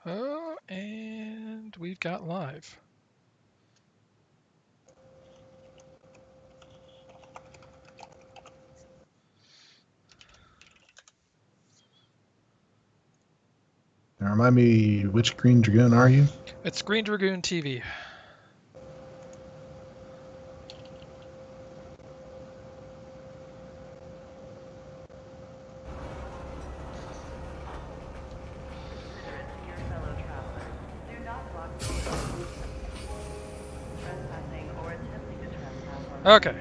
And we've got live. Now remind me, which Green Dragoon are you? It's Green Dragoon TV. Okay.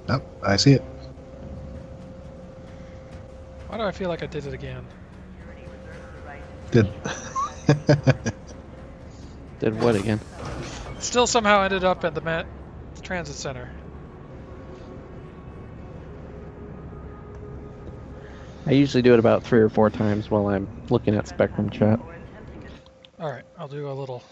Oh, I see it. Why do I feel like I did it again? Did. Did what again? Still somehow ended up at the transit center. I usually do it about 3 or 4 times while I'm looking at Spectrum chat. Alright, I'll do a little.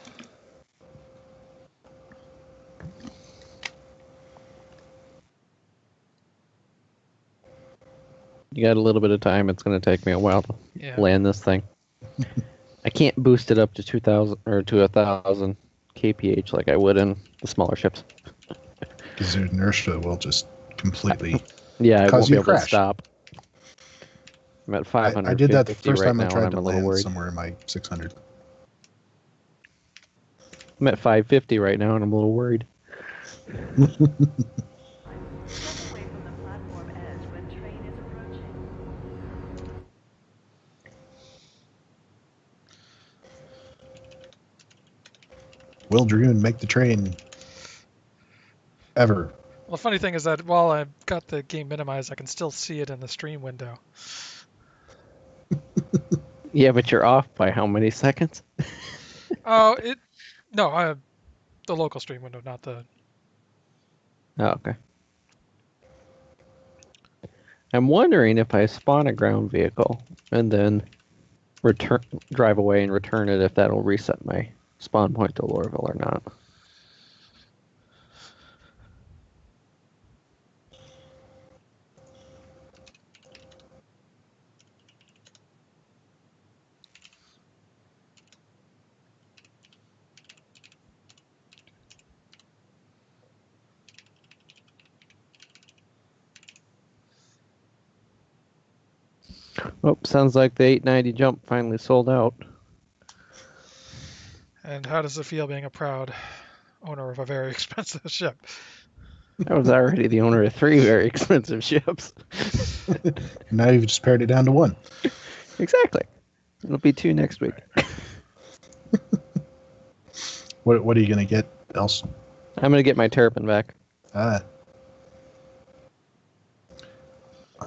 You got a little bit of time. It's going to take me a while to land this thing. I can't boost it up to 2,000 or to 1,000 kph like I would in the smaller ships. Because your inertia will just completely I cause won't you be able crash. to stop. I'm at 500. I did that the first right time I now, tried and to I'm a little land worried. somewhere in my 600. I'm at 550 right now, and I'm a little worried. Will Dragoon make the train ever? Well, the funny thing is that while I've got the game minimized, I can still see it in the stream window. Yeah, but you're off by how many seconds? Oh, no, the local stream window, not the. Oh, okay. I'm wondering if I spawn a ground vehicle and then drive away and return it, if that'll reset my spawn point to Lorville or not. Oh, sounds like the 890 jump finally sold out. And how does it feel being a proud owner of a very expensive ship? I was already the owner of 3 very expensive ships. Now you've just pared it down to 1. Exactly. It'll be 2 next week. What are you going to get else? I'm going to get my Terrapin back.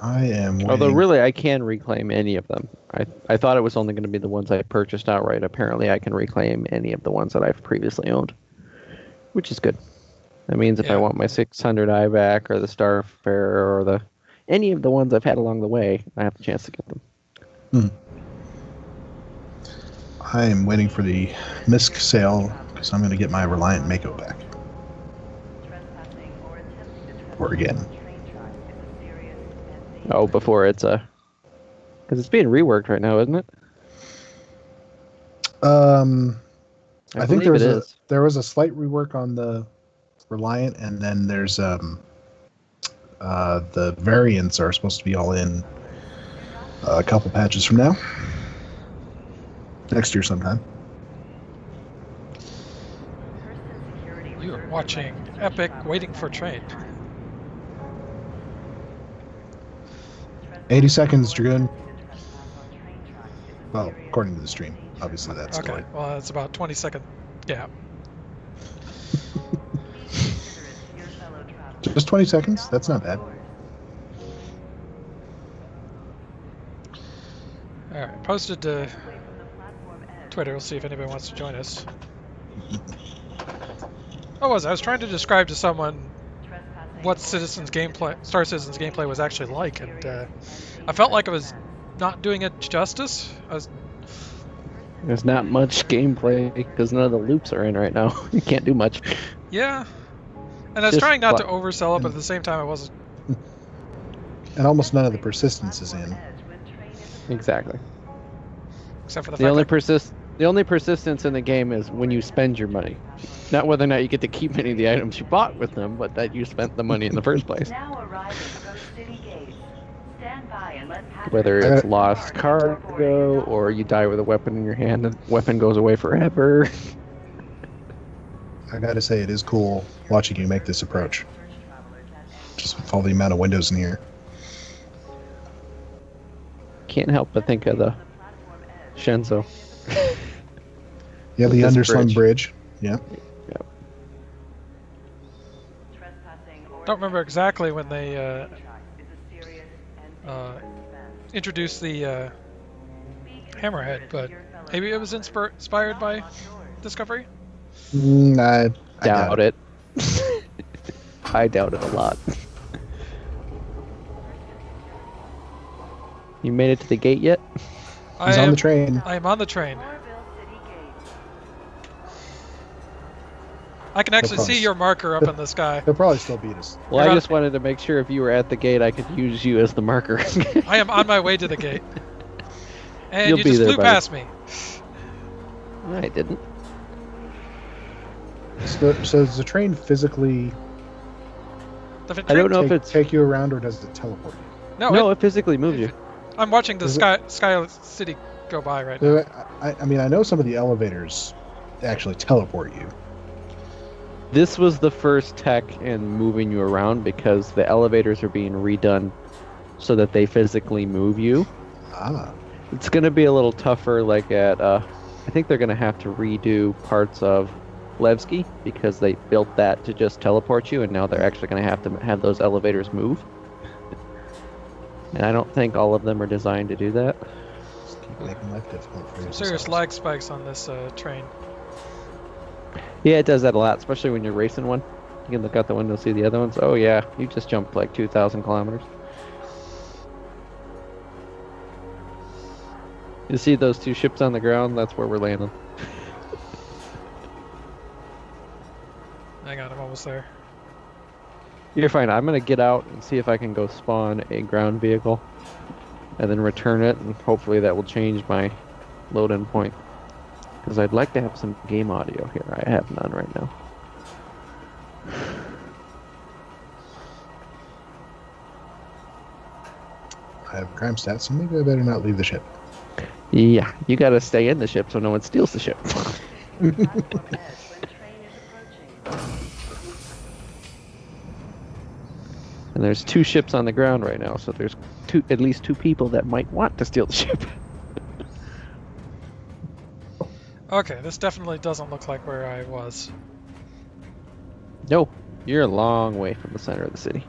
I am waiting. Although really I can reclaim any of them. I thought it was only going to be the ones I purchased outright. Apparently I can reclaim any of the ones that I've previously owned, which is good. That means if I want my 600i back or the Starfarer or any of the ones I've had along the way, I have the chance to get them. I am waiting for the MISC sale because I'm going to get my Reliant Mako back. Or again. Oh, before it's because it's being reworked right now, isn't it? I think there was a slight rework on the Reliant, and then there's the variants are supposed to be all in a couple patches from now. Next year sometime. You are watching Epic Waiting for Train. 80 seconds, Dragoon. Well, according to the stream. Obviously, that's okay. Well, it's about 20-second gap. Just 20 seconds? That's not bad. All right, posted to Twitter. We'll see if anybody wants to join us. I was trying to describe to someone what Star Citizen's gameplay was actually like, and I felt like I was not doing it justice. There's not much gameplay because none of the loops are in right now. You can't do much. Yeah, and I was Just trying not to fun. oversell it, but at the same time, I wasn't. And almost none of the persistence is in. Exactly. Except for the The fact only that the only persistence in the game is when you spend your money. Not whether or not you get to keep any of the items you bought with them, but that you spent the money in the first place. Whether it's lost cargo or you die with a weapon in your hand and the weapon goes away forever. I gotta say, it is cool watching you make this approach. Just with all the amount of windows in here. Can't help but think of the Shenzo. Yeah, the This underslung bridge. Yeah. Yep. don't remember exactly when they introduced the Hammerhead, but maybe it was inspired by Discovery. I Doubt it. I doubt it a lot. You made it to the gate yet? He's on the train. I am on the train. I can actually see your marker up in the sky. He'll probably still beat us. Well, I just wanted to make sure if you were at the gate, I could use you as the marker. I am on my way to the gate. And You'll you be just there, flew buddy. past me. I didn't. So does the train physically I don't know if it's... take you around, or does it teleport you? No, it physically moves you. I'm watching the Sky City go by right now. I mean, I know some of the elevators actually teleport you. This was the first tech in moving you around because the elevators are being redone so that they physically move you. Ah. It's going to be a little tougher, like at, I think they're going to have to redo parts of Levski because they built that to just teleport you, and now they're actually going to have those elevators move. And I don't think all of them are designed to do that. Just keep making life difficult for you. Serious lag spikes on this train. Yeah, it does that a lot, especially when you're racing one. You can look out the window and see the other ones. Oh yeah, you just jumped like 2,000 kilometers. You see those two ships on the ground? That's where we're landing. Hang on, I'm almost there. You're fine. I'm gonna get out and see if I can go spawn a ground vehicle and then return it, and hopefully that will change my load-in point. Because I'd like to have some game audio here. I have none right now. I have crime stats, so maybe I better not leave the ship. Yeah, you gotta stay in the ship so no one steals the ship. And there's two ships on the ground right now, so there's at least two people that might want to steal the ship. Okay, this definitely doesn't look like where I was. No, you're a long way from the center of the city.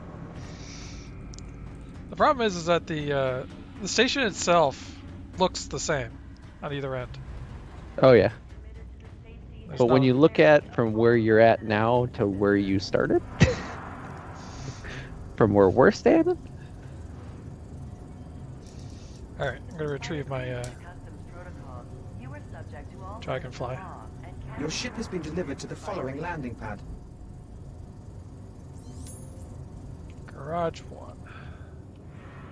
The problem is that the station itself looks the same on either end. Oh yeah. There's But when no- you look at from where you're at now to where you started, from where we're standing, Alright, I'm gonna retrieve my Dragonfly. Your ship has been delivered to the following landing pad. Garage 1.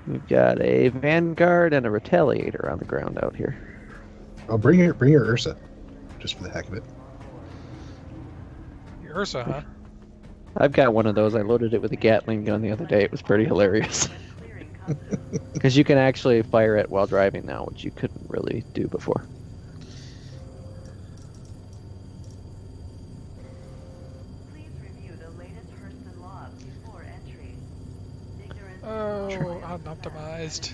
we've got a Vanguard and a Retaliator on the ground out here. Oh, bring your Ursa, just for the heck of it. Your Ursa, huh? I've got one of those. I loaded it with a Gatling gun the other day. It was pretty hilarious. Because you can actually fire it while driving now, which you couldn't really do before. Oh, unoptimized.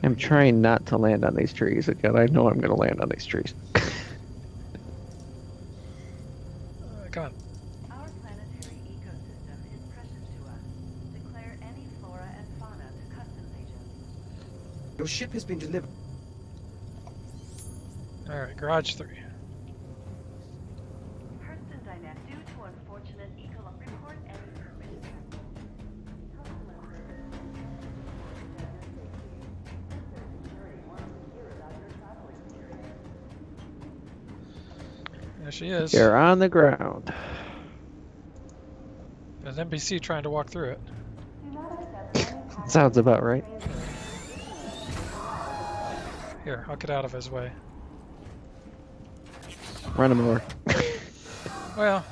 I'm trying not to land on these trees. Again, I know I'm going to land on these trees. Come on. Our planetary ecosystem is precious to us. Declare any flora and fauna to customs agents. Your ship has been delivered. Alright, Garage 3. There she is. You're on the ground. There's an NPC trying to walk through it. Do not accept any packages Sounds about right. from strangers. Here, I'll get out of his way. Run him over. Well,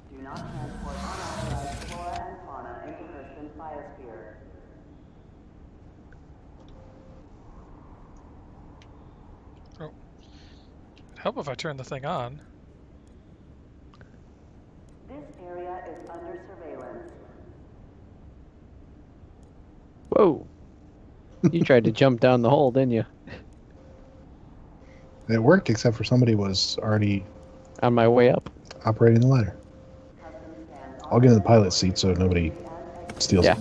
Do not transport unauthorized flora and fauna into Kirsten Biosphere. it'd help if I turn the thing on. This area is under surveillance. Whoa. You tried to jump down the hole, didn't you? It worked, except for somebody was already On my way up. operating the ladder. Customs stand I'll get in the pilot seat so nobody steals Yeah. it.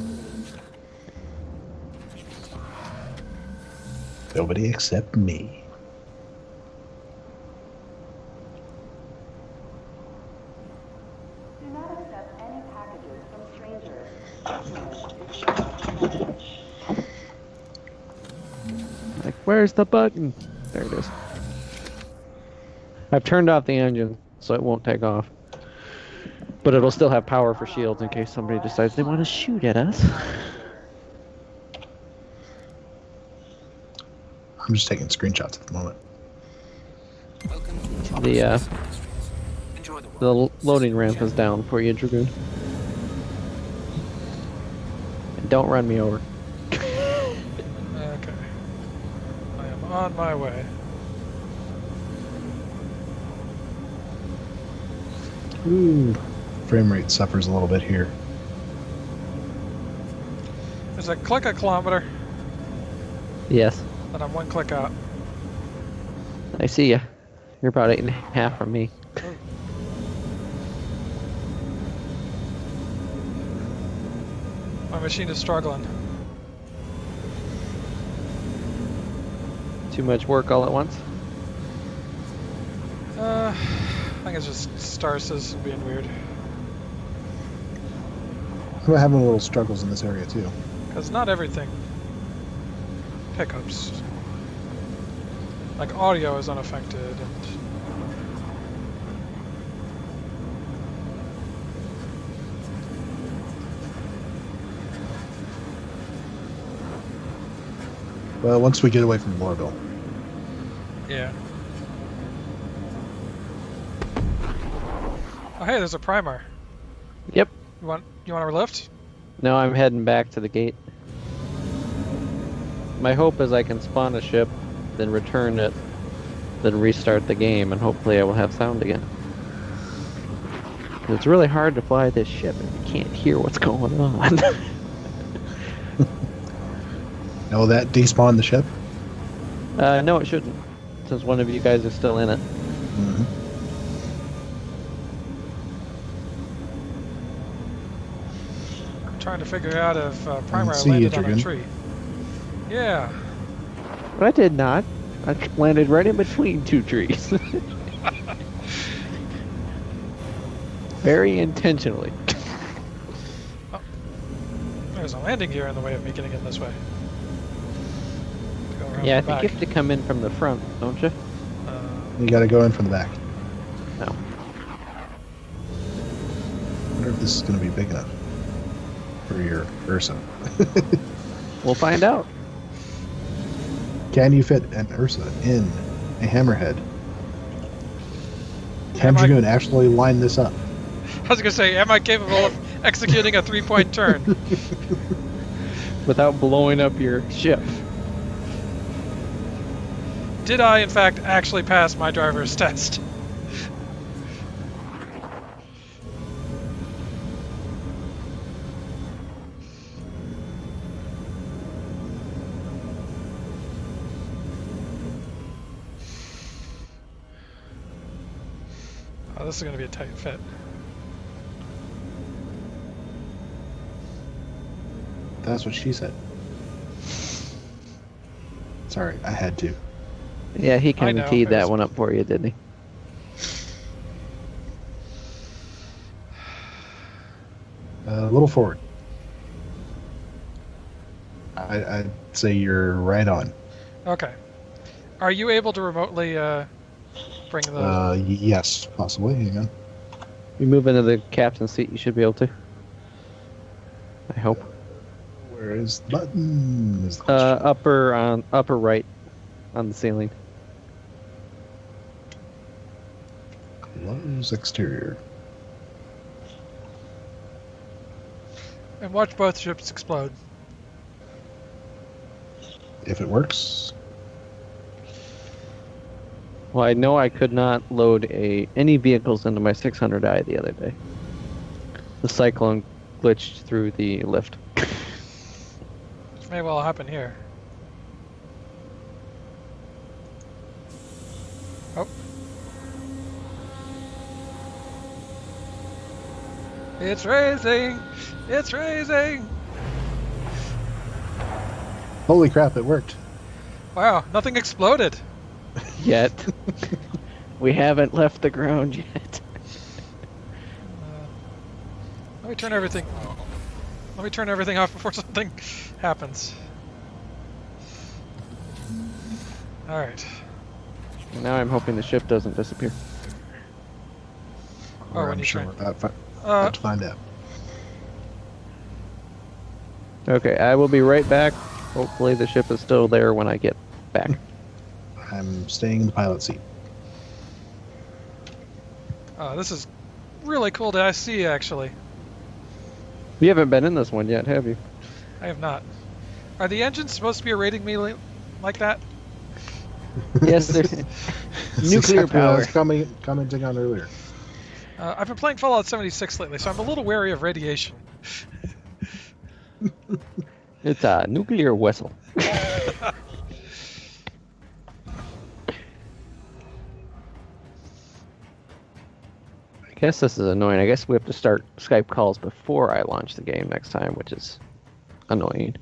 Nobody except me. Do not accept any packages from strangers. Like, where's the button? There it is. I've turned off the engine, so it won't take off. But it'll still have power for shields in case somebody decides they want to shoot at us. I'm just taking screenshots at the moment. The loading ramp is down for you, Dragoon. And don't run me over. Okay. I am on my way. Ooh. Frame rate suffers a little bit here. There's a click a kilometer, Yes, and I'm one click out. I see ya. You're about 8.5 from me. My machine is struggling. Too much work all at once? I think it's just star system being weird. I'm having little struggles in this area too. Because not everything pickups. Like audio is unaffected, and Well, once we get away from Lorville. yeah. Oh hey, there's a primer. Yep. You want a lift? No, I'm heading back to the gate. My hope is I can spawn a ship, then return it, then restart the game, and hopefully I will have sound again. It's really hard to fly this ship if you can't hear what's going on. No, that despawned the ship? No, it shouldn't, since one of you guys is still in it. Mm-hmm. I'm trying to figure out if primer see you, landed on a Dragoon. tree. Yeah. But I did not. I landed right in between two trees. Very intentionally. There's a landing gear in the way of me getting in this way. Go around Yeah, I the think back. you have to come in from the front, don't you? You gotta go in from the back. No. I wonder if this is gonna be big enough for your Ursa. We'll find out. Can you fit an Ursa in a Hammerhead? Can Am I- Dragoon actually line this up? I was gonna say, am I capable of executing a 3-point turn? Without blowing up your ship. Did I, in fact, actually pass my driver's test? Oh, this is gonna be a tight fit. That's what she said. Sorry, I had to. Yeah, he I kind know, of teed it that was- one up for you, didn't he? A little forward. I'd say you're right on. Okay. Are you able to remotely bring the? Yes, possibly. Hang on. You move into the captain's seat, you should be able to. I hope. Where is the button? Is the question. Upper right on the ceiling. Close exterior. And watch both ships explode. If it works. Well, I know I could not load any vehicles into my 600i the other day. The cyclone glitched through the lift. Which may well happen here. Oh. It's raising! It's raising! Holy crap, it worked. Wow, nothing exploded. Yet. We haven't left the ground yet. Let me turn everything. Let me turn everything off before something happens. All right. Now I'm hoping the ship doesn't disappear. Oh, Or when I'm you sure turn. we're about to find out. Okay, I will be right back. Hopefully the ship is still there when I get back. I'm staying in the pilot seat. This is really cool to see, actually. You haven't been in this one yet, have you? I have not. Are the engines supposed to be rating me like that? Yes, they're That's nuclear exactly what I power. was commenting on earlier. I've been playing Fallout 76 lately, so I'm a little wary of radiation. It's a nuclear vessel. I guess this is annoying. I guess we have to start Skype calls before I launch the game next time, which is annoying.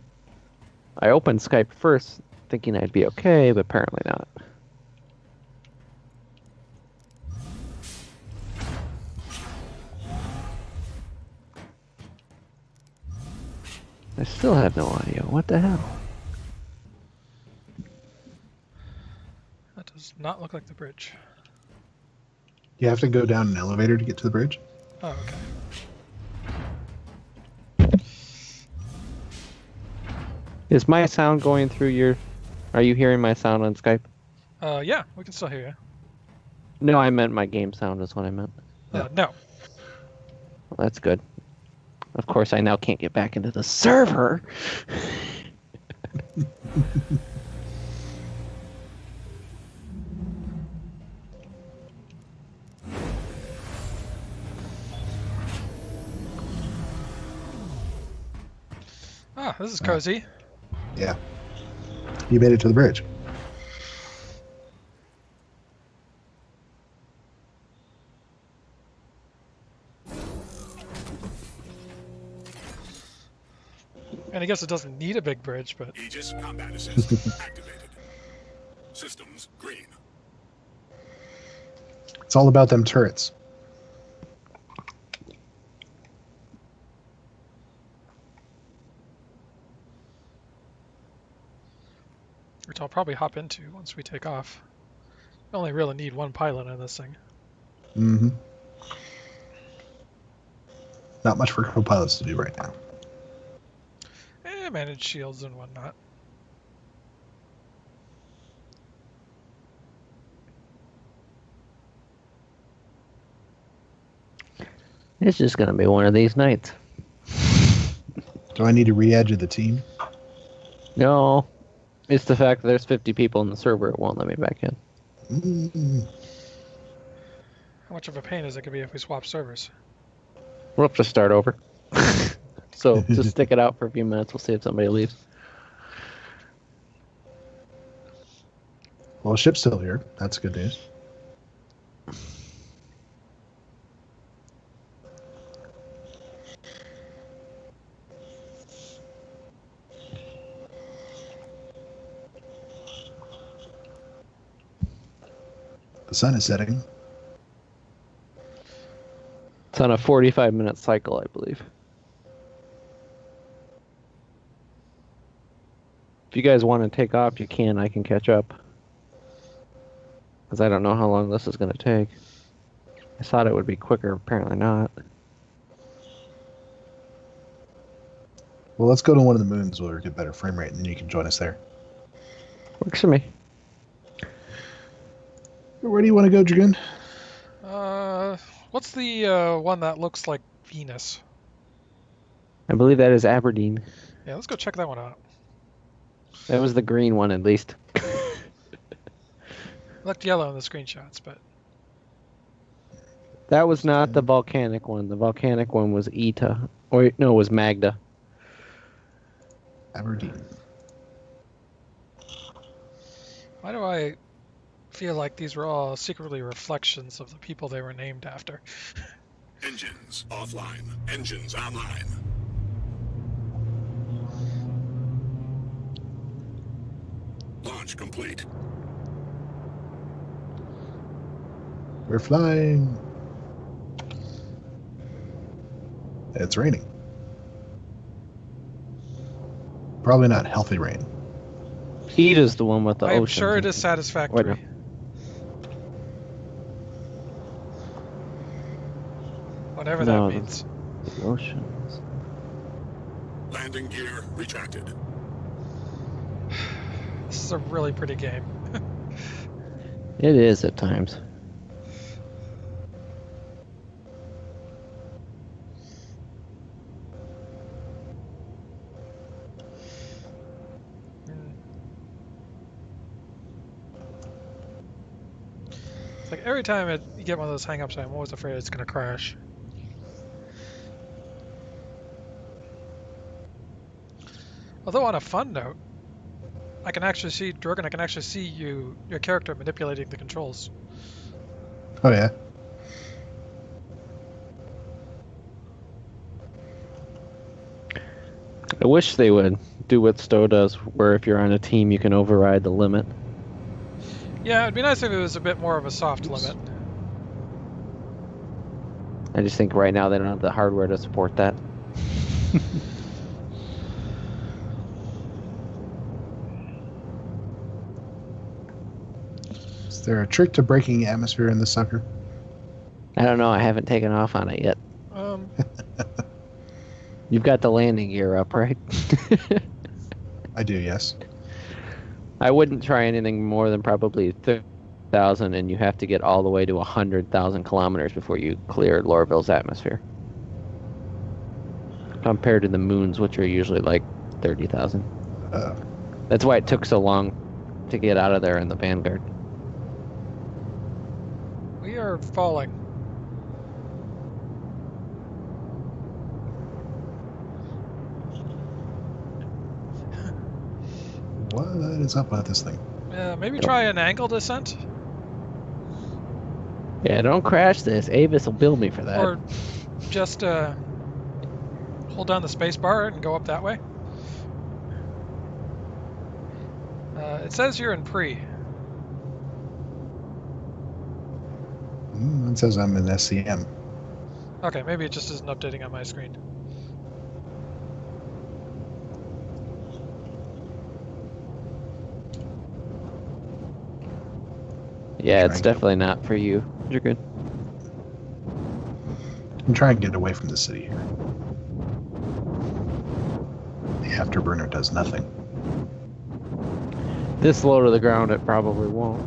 I opened Skype first thinking I'd be okay, but apparently not. I still have no audio. What the hell? That does not look like the bridge. You have to go down an elevator to get to the bridge? Oh, okay. Is my sound going through your... Are you hearing my sound on Skype? Yeah, we can still hear you. No, I meant my game sound is what I meant. No. Well, that's good. Of course, I now can't get back into the server. Ah, this is cozy. Yeah. You made it to the bridge. And I guess it doesn't need a big bridge, but... Aegis combat assist activated. Systems green. It's all about them turrets. Which I'll probably hop into once we take off. We only really need one pilot in this thing. Mm-hmm. Not much for co-pilots to do right now. Manage shields and whatnot. It's just going to be one of these nights. Do I need to re-edge the team? No. It's the fact that there's 50 people in the server. It won't let me back in. Mm-hmm. How much of a pain is it going to be if we swap servers? We'll have to start over. So just stick it out for a few minutes. We'll see if somebody leaves. Well, the ship's still here. That's good news. The sun is setting. It's on a 45-minute cycle, I believe. If you guys want to take off, you can. I can catch up. because I don't know how long this is going to take. I thought it would be quicker, apparently not. Well, let's go to one of the moons where we get better frame rate, and then you can join us there. Works for me. Where do you want to go, Dragoon? What's the one that looks like Venus? I believe that is Aberdeen. Yeah, let's go check that one out. That was the green one, at least. It looked yellow in the screenshots, but That was not the volcanic one. The volcanic one was Eta. Or, no, it was Magda. Aberdeen. why do I feel like these were all secretly reflections of the people they were named after? Engines offline. Engines online. Launch complete. We're flying. It's raining. Probably not healthy rain. Eta's the one with the I'm ocean. sure it is satisfactory. Wait, Whatever No, that means. The oceans. Landing gear retracted. This is a really pretty game. It is at times. It's like every time you get one of those hang-ups, I'm always afraid it's going to crash. Although on a fun note, I can actually see, Drogon, I can actually see your character manipulating the controls. Oh, yeah? I wish they would do what Stowe does, where if you're on a team, you can override the limit. Yeah, it'd be nice if it was a bit more of a soft limit. I just think right now they don't have the hardware to support that. Is there a trick to breaking atmosphere in this sucker? I don't know. I haven't taken off on it yet. You've got the landing gear up, right? I do, yes. I wouldn't try anything more than probably 30,000, and you have to get all the way to 100,000 kilometers before you clear Lorville's atmosphere. Compared to the moons, which are usually like 30,000. That's why it took so long to get out of there in the Vanguard. We are falling. What is up with this thing? Maybe try an angle descent? Yeah, don't crash this. Avis will bill me for that. Or just hold down the space bar and go up that way? It says you're in pre. It says I'm in SCM. Okay, maybe it just isn't updating on my screen. Yeah, it's definitely not for you. You're good. I'm trying to get away from the city here. The afterburner does nothing. This low to the ground, it probably won't.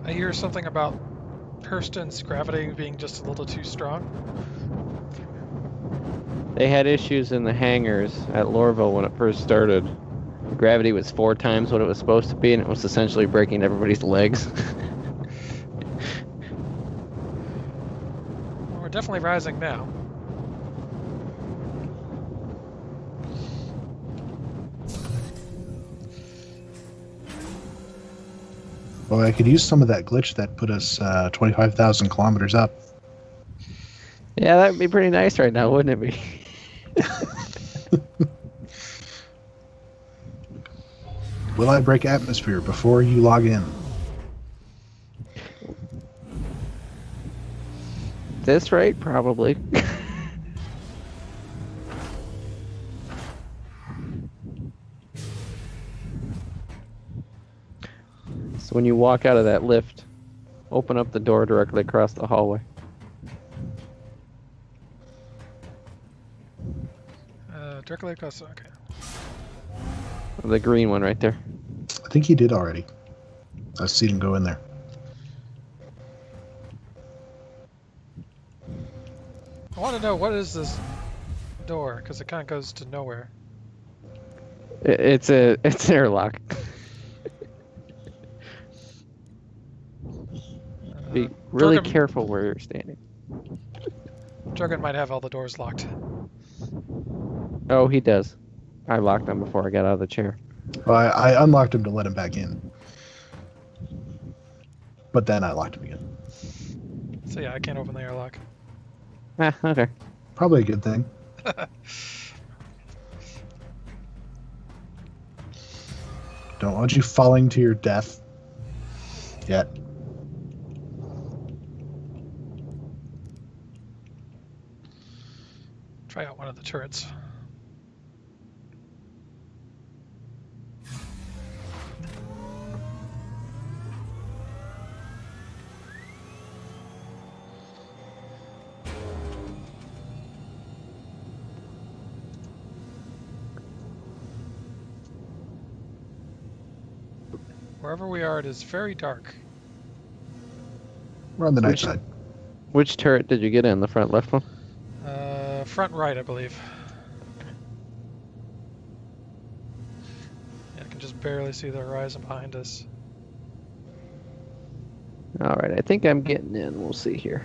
I hear something about Hurston's gravity being just a little too strong. They had issues in the hangars at Lorville when it first started. The gravity was 4 times what it was supposed to be, and it was essentially breaking everybody's legs. Well, we're definitely rising now. Well, I could use some of that glitch that put us 25,000 kilometers up. Yeah, that'd be pretty nice right now, wouldn't it be? Will I break atmosphere before you log in? This rate, probably. So when you walk out of that lift, open up the door directly across the hallway. Directly across. Okay. The green one right there. I think he did already. I've seen him go in there. I want to know, what is this door? Because it kind of goes to nowhere. It's an airlock. Be really Jorgen- careful where you're standing. Jorgen might have all the doors locked. Oh, he does. I locked him before I got out of the chair. Well, I unlocked him to let him back in. But then I locked him again. So yeah, I can't open the airlock. Ah, okay. Probably a good thing. Don't want you falling to your death yet. Try out one of the turrets. Wherever we are, it is very dark. We're on the night Which- side. Which turret did you get in? The front left one? Front right, I believe. Yeah, I can just barely see the horizon behind us. Alright, I think I'm getting in. We'll see here.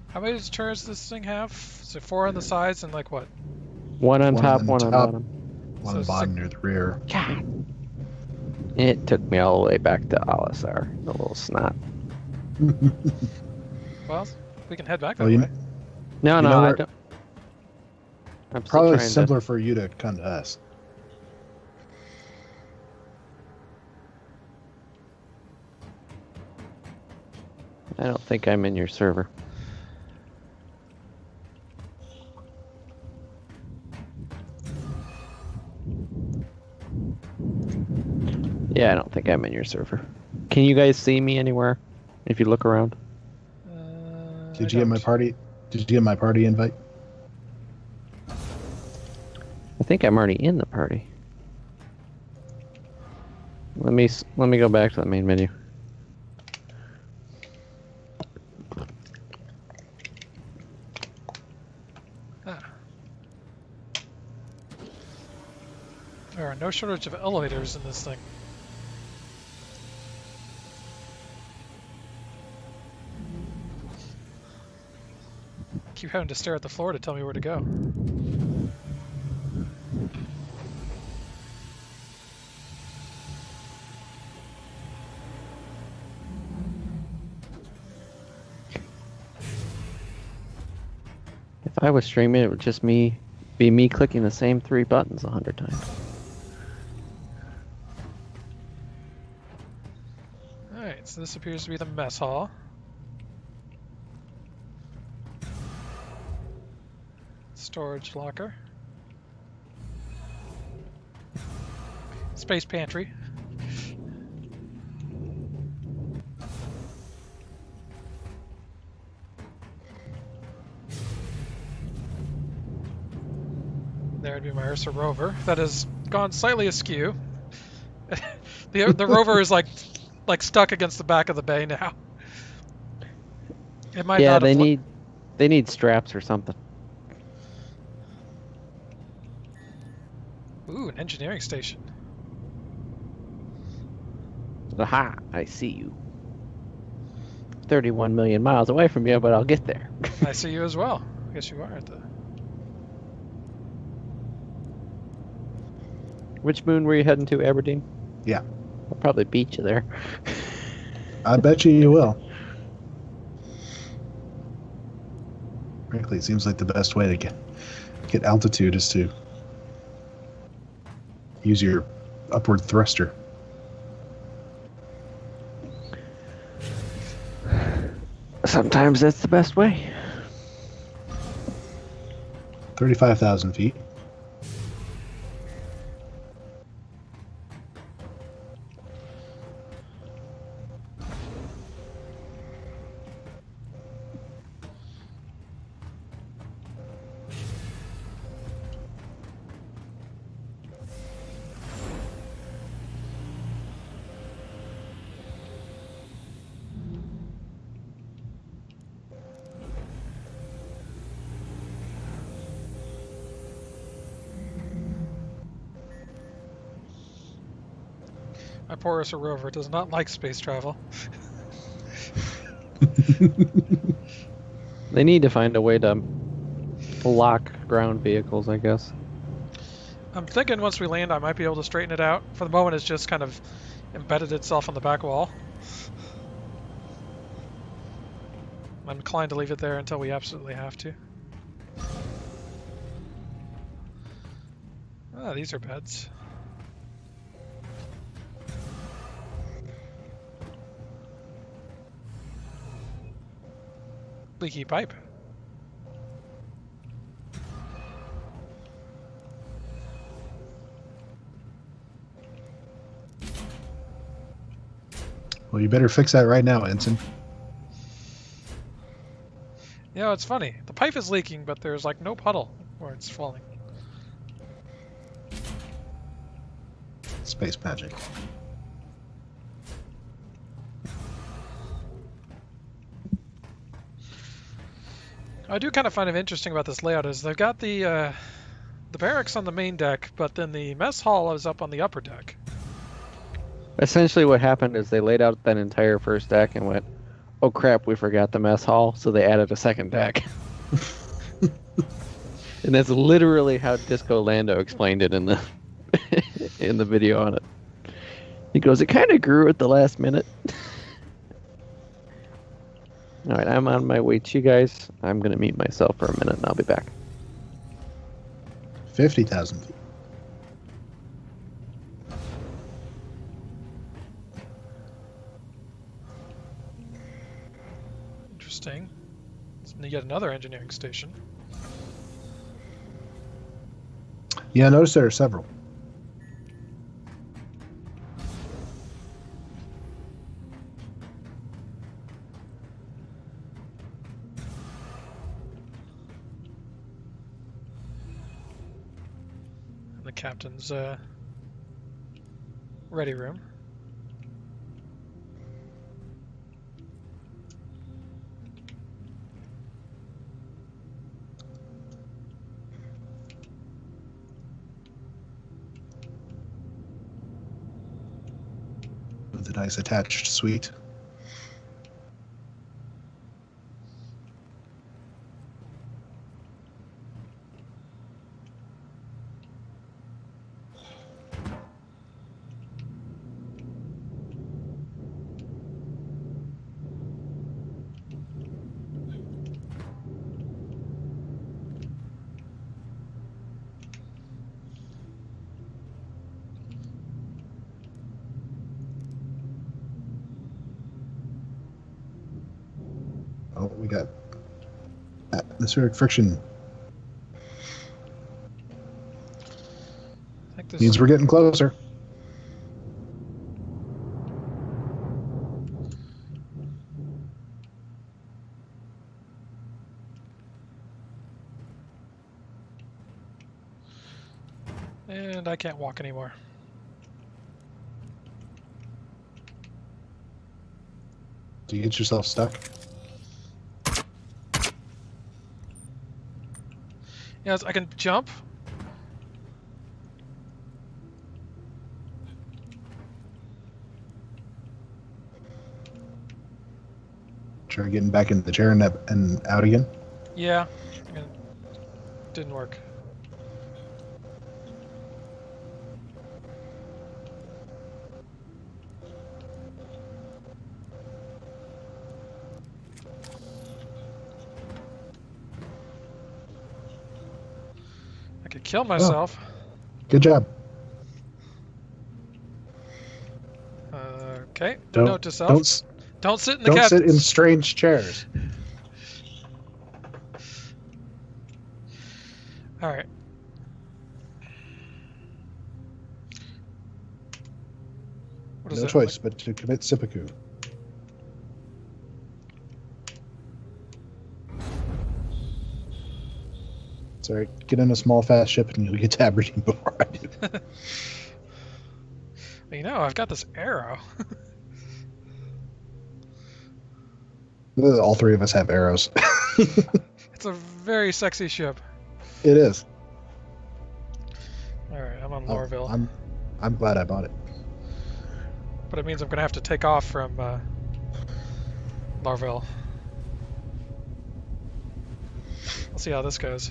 How many turrets does this thing have? Is it 4 on the sides and like what? One on One top, on one on top. bottom. On the So bottom near the rear. God. It took me all the way back to Alisar, the little snot. Well, we can head back that Well, you way. know, No, You no, know I where- don't. I'm still Probably trying simpler for you to come to us. I don't think I'm in your server. Yeah, I don't think I'm in your server. Can you guys see me anywhere? If you look around. Did you get my party? Did you get my party invite? I think I'm already in the party. Let me go back to the main menu. There are no shortage of elevators in this thing. Keep having to stare at the floor to tell me where to go. If I was streaming, it would just be me clicking the same 3 buttons 100 times. Alright, so this appears to be the mess hall. Storage locker. Space pantry. There'd be my Ursa rover. That has gone slightly askew. the rover is like stuck against the back of the bay now. It might Yeah, not have they need straps or something. Ooh, an engineering station. Aha, I see you. 31 million miles away from you, but I'll get there. I see you as well. I guess you are at the. Which moon were you heading to, Aberdeen? Yeah. I'll probably beat you there. I bet you will. Frankly, it seems like the best way to get altitude is to use your upward thruster. Sometimes that's the best way. 35,000 feet. My poor Ursa rover does not like space travel. They need to find a way to lock ground vehicles, I guess. I'm thinking once we land, I might be able to straighten it out. For the moment, it's just kind of embedded itself on the back wall. I'm inclined to leave it there until we absolutely have to. Ah, these are beds. Leaky pipe. Well, you better fix that right now, Ensign. You know, it's funny. The pipe is leaking, but there's like no puddle where it's falling. Space magic. I do kind of find it interesting about this layout is they've got the barracks on the main deck, but then the mess hall is up on the upper deck. Essentially what happened is they laid out that entire first deck and went, oh crap, we forgot the mess hall, so they added a second deck. And that's literally how Disco Lando explained it in the in the video on it. He goes, it kind of grew at the last minute. Alright, I'm on my way to you guys. I'm going to mute myself for a minute and I'll be back. 50,000 feet. Interesting. It's yet another engineering station. Yeah, notice there are several. In the captain's ready room. With a nice attached suite. Oh, we got atmospheric friction. I think this Means we're getting closer. And I can't walk anymore. Do you get yourself stuck? Yes, I can jump. Try getting back in the chair and out again. Yeah. I mean, didn't work. I could kill myself. Good job. Okay. Note to self. Don't sit in the Don't sit in strange chairs. All right. What is No that? choice but to commit seppuku. Sorry, get in a small, fast ship and you'll get to Aberdeen before I do. You know, I've got this arrow. All three of us have arrows. It's a very sexy ship. It is. All right, I'm on Lorville. I'm glad I bought it. But it means I'm going to have to take off from Lorville. We'll see how this goes.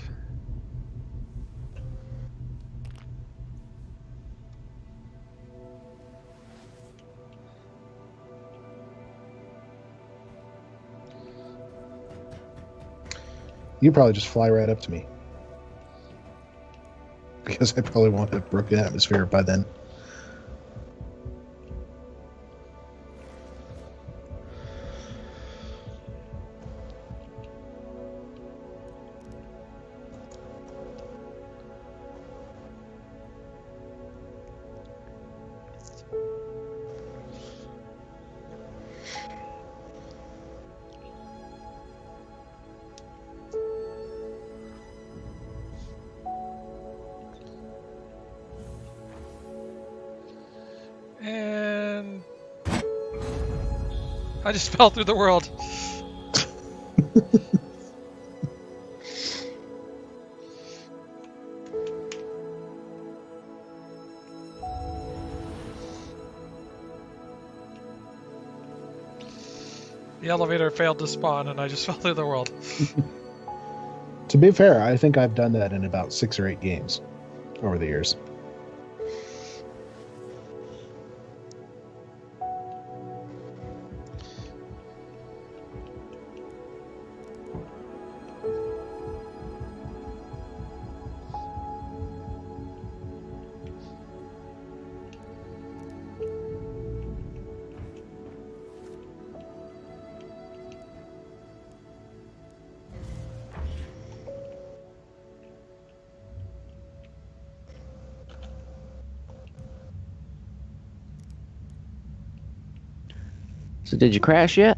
You probably just fly right up to me. Because I probably won't have broken atmosphere by then. And I just fell through the world. The elevator failed to spawn and I just fell through the world. To be fair, I think I've done that in about 6 or 8 games over the years. So did you crash yet?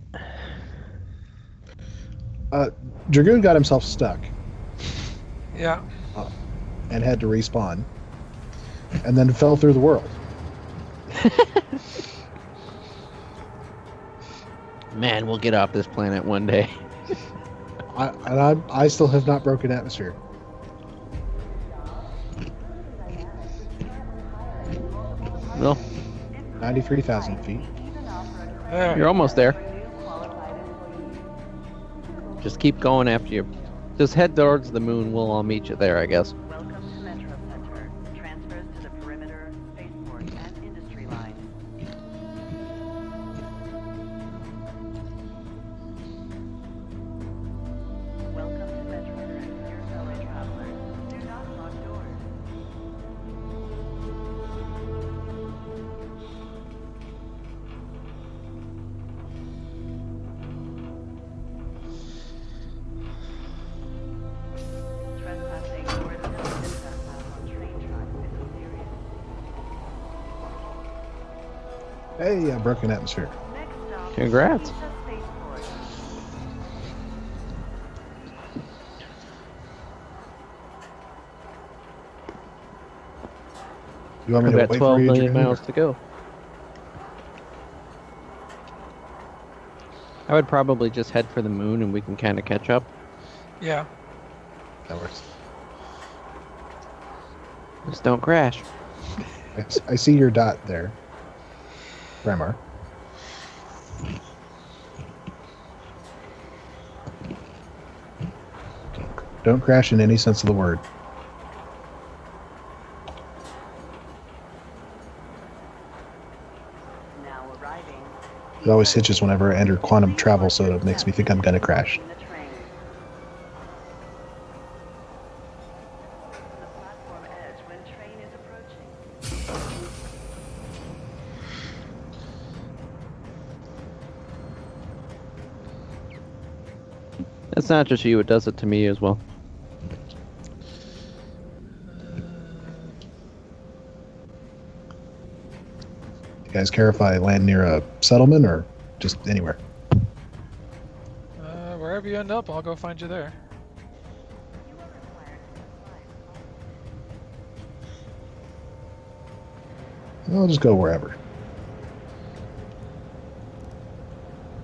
Dragoon got himself stuck Yeah. and had to respawn. And then fell through the world. Man, we'll get off this planet one day. I still have not broken atmosphere. Well, 93,000 feet. There. you're almost there. Just keep going after you. Just head towards the moon. We'll all meet you there, I guess. Welcome to Metro Center. Transfers to the perimeter, spaceport, and industry line. Welcome to Metro Center, dear fellow travelers. Do not lock doors. Trespassing or attempted trespass on train tracks is serious. Hey, broken atmosphere. Next stop, Congrats. Aegis Spaceport. You want me We've to got wait 12 for you, million Dragoon? miles to go. I would probably just head for the moon and we can kind of catch up. Yeah. That works. Just don't crash. I see your dot there, Remar. Don't crash in any sense of the word. Now arriving. It always hitches whenever I enter quantum travel, so it makes me think I'm going to crash. The train. The platform edge when train is approaching. It's not just you, it does it to me as well. You guys care if I land near a settlement or just anywhere? Wherever you end up, I'll go find you there. You are required to apply. I'll just go wherever.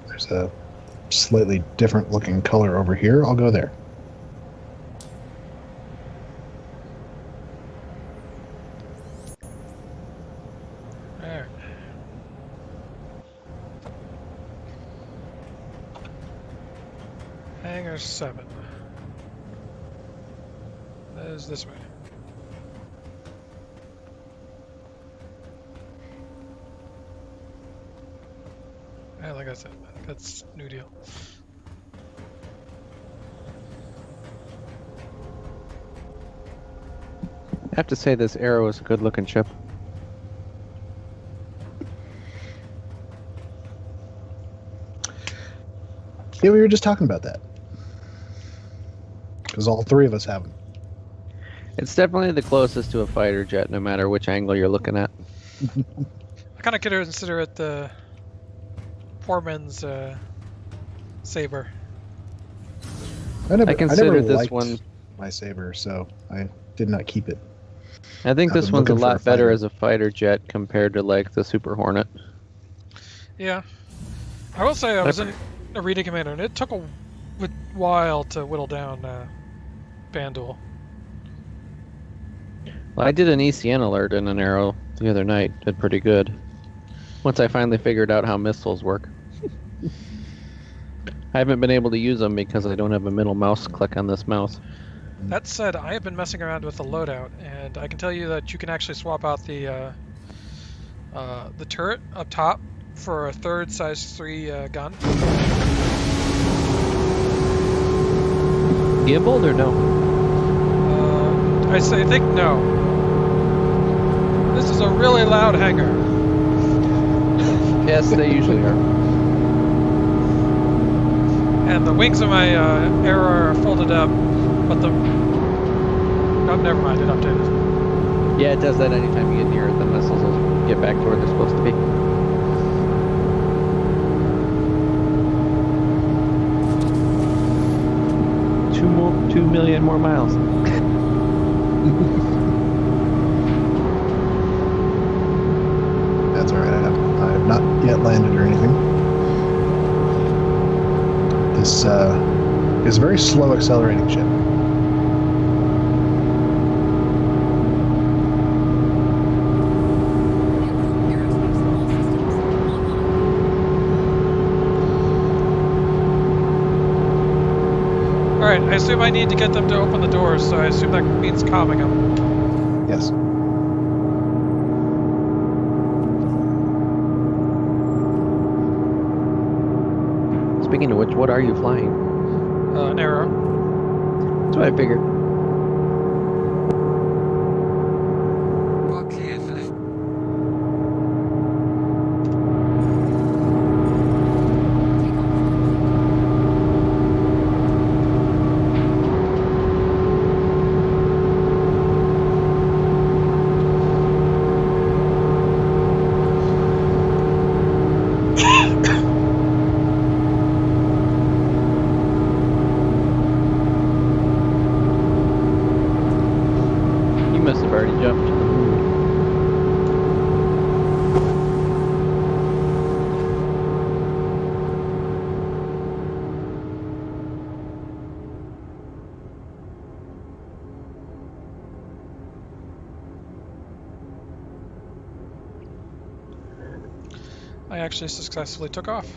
There's a slightly different looking color over here. I'll go there. Alright. Hangar 7. That is this way. Yeah, like I said, I think that's New Deal. I have to say this Arrow is a good looking ship. Yeah, we were just talking about that. Because all three of us have them. It's definitely the closest to a fighter jet, no matter which angle you're looking at. I kind of consider it the poor man's saber. I consider never this liked one. my saber, so I did not keep it. I think I've this been one's a looking for a lot better fighter. as a fighter jet compared to like the Super Hornet. Yeah. I will say I was in Arena Commander, and it took a while to whittle down Bandul. Well, I did an ECN alert in an Arrow the other night. Did pretty good. Once I finally figured out how missiles work. I haven't been able to use them because I don't have a middle mouse click on this mouse. That said, I have been messing around with the loadout, and I can tell you that you can actually swap out the turret up top for a third size 3 gun. Gimbal or no? I think no. This is a really loud hangar. Yes, they usually are. And the wings of my Arrow are folded up, but the... Oh, never mind, it updated. Yeah, it does that anytime you get near it. The missiles will get back to where they're supposed to be. Two million more miles. That's alright. I have not yet landed or anything. This is a very slow accelerating ship. Alright, I assume I need to get them to open the doors, so I assume that means calming them. Yes. Speaking of which, what are you flying? An Arrow. That's what I figured. Walk carefully. You must have already jumped to the moon. I actually successfully took off.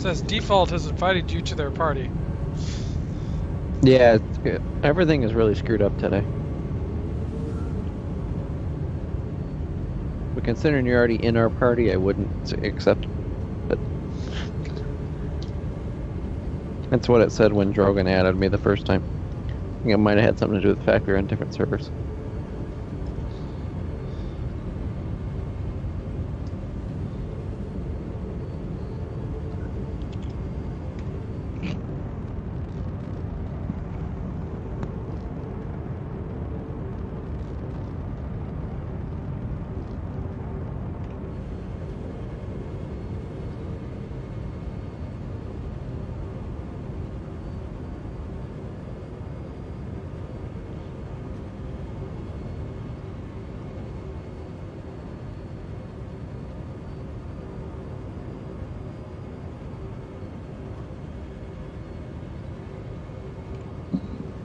says default has invited you to their party. Yeah, everything is really screwed up today. But considering you're already in our party, I wouldn't accept it. That's what it said when Drogon added me the first time. I think it might have had something to do with the fact we were on different servers.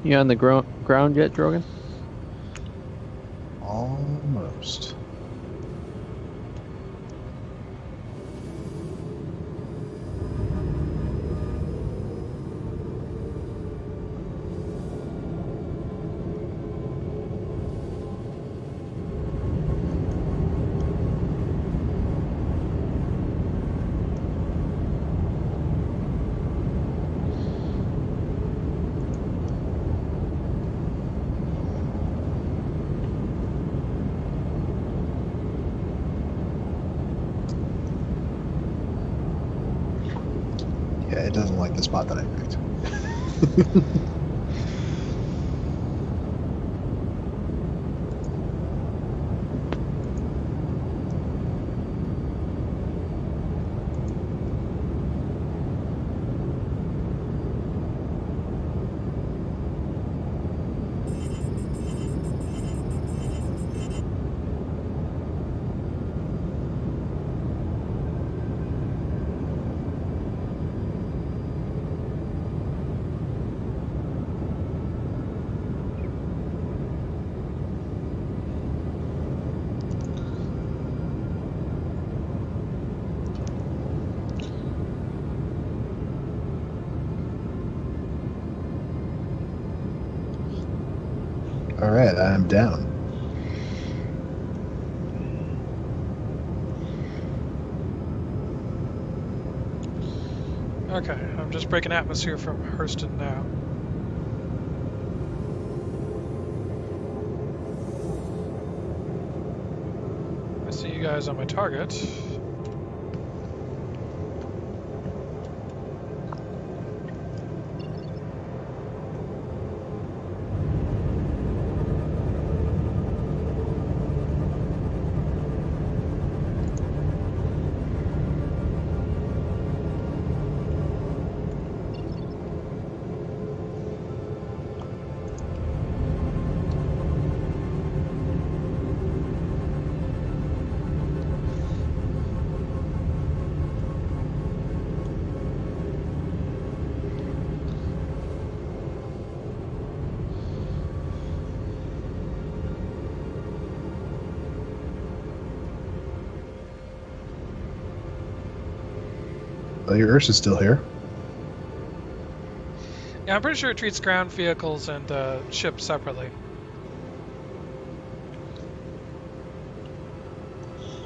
You on the ground yet, Drogon? Almost. Yeah, it doesn't like the spot that I picked. All right, I'm down. Okay, I'm just breaking atmosphere from Hurston now. I see you guys on my target. Well, your Ursa's still here. Yeah, I'm pretty sure it treats ground vehicles and ships separately.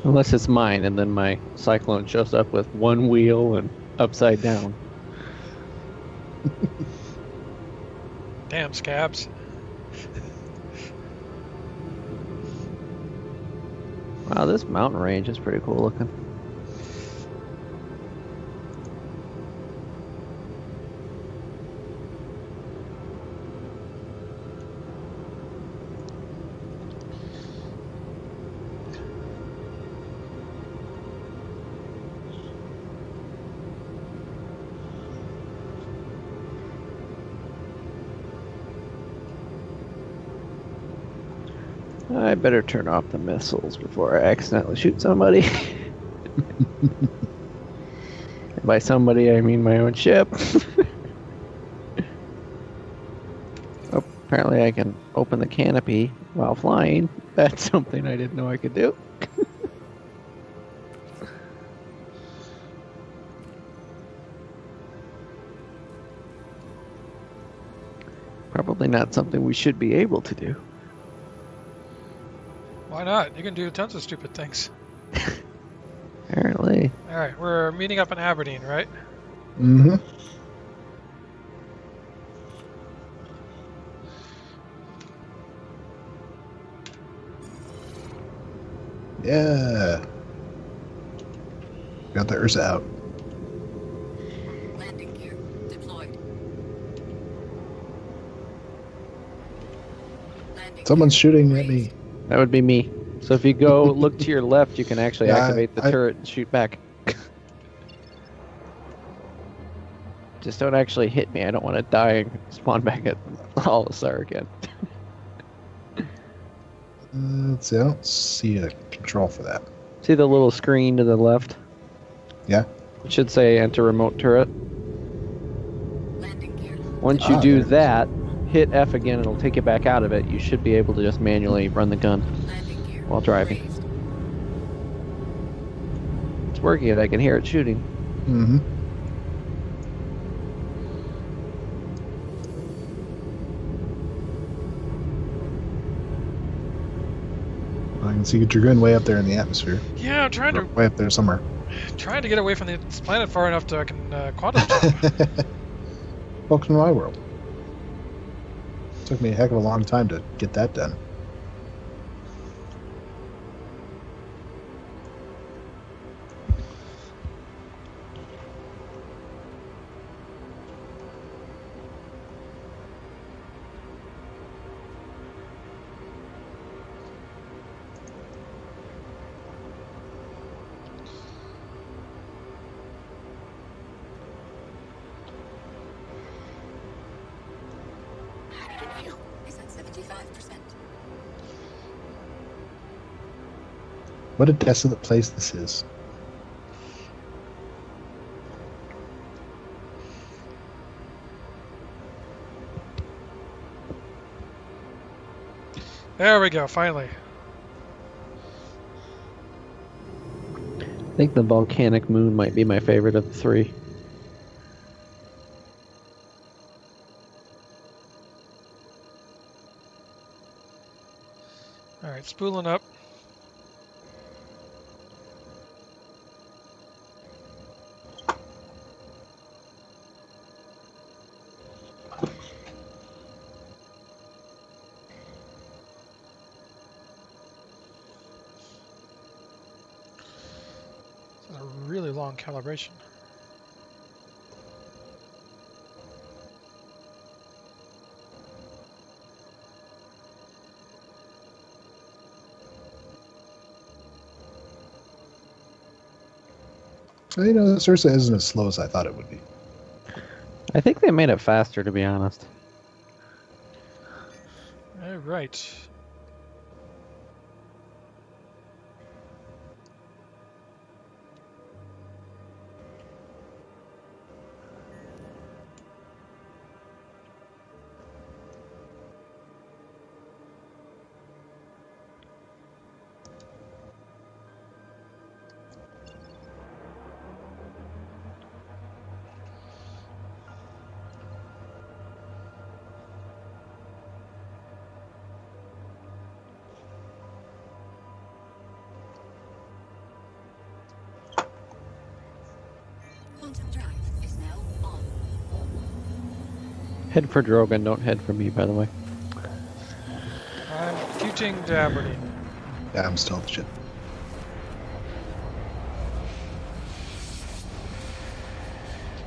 Unless it's mine, and then my Cyclone shows up with one wheel and upside down. Damn scabs. Wow, this mountain range is pretty cool looking. I better turn off the missiles before I accidentally shoot somebody. And by somebody, I mean my own ship. Oh, apparently I can open the canopy while flying. That's something I didn't know I could do. Probably not something we should be able to do. Why not? You can do tons of stupid things. Apparently. All right, we're meeting up in Aberdeen, right? Mm-hmm. Yeah. Got the Ursa out. Landing gear deployed. Landing Someone's gear shooting at raised. me. That would be me. So if you go look to your left, you can actually Yeah, activate the turret and shoot back. Just don't actually hit me. I don't want to die and spawn back at Olisar again. Let's see. I don't see a control for that. See the little screen to the left? Yeah. It should say enter remote turret. Landing gear. Once you Ah, do there it is. that, hit F again, it'll take you back out of it. You should be able to just manually run the gun. Landing gear While driving. raised. It's working. I can hear it shooting. Mm-hmm. I can see Dragoon way up there in the atmosphere. Yeah, I'm trying Or to way up there somewhere. get away from this planet far enough to I can quantum jump. Welcome to my world. Took me a heck of a long time to get that done. Hydrogen fuel is at 75%. What a desolate place this is. There we go, finally. I think the volcanic moon might be my favorite of the three. All right, spooling up. This is a really long calibration. You know, this Ursa isn't as slow as I thought it would be. I think they made it faster, to be honest. All right. Quantum drive is now on. Head for Drogon, don't head for me, by the way. I'm commuting to Aberdeen. Yeah, I'm still the shit.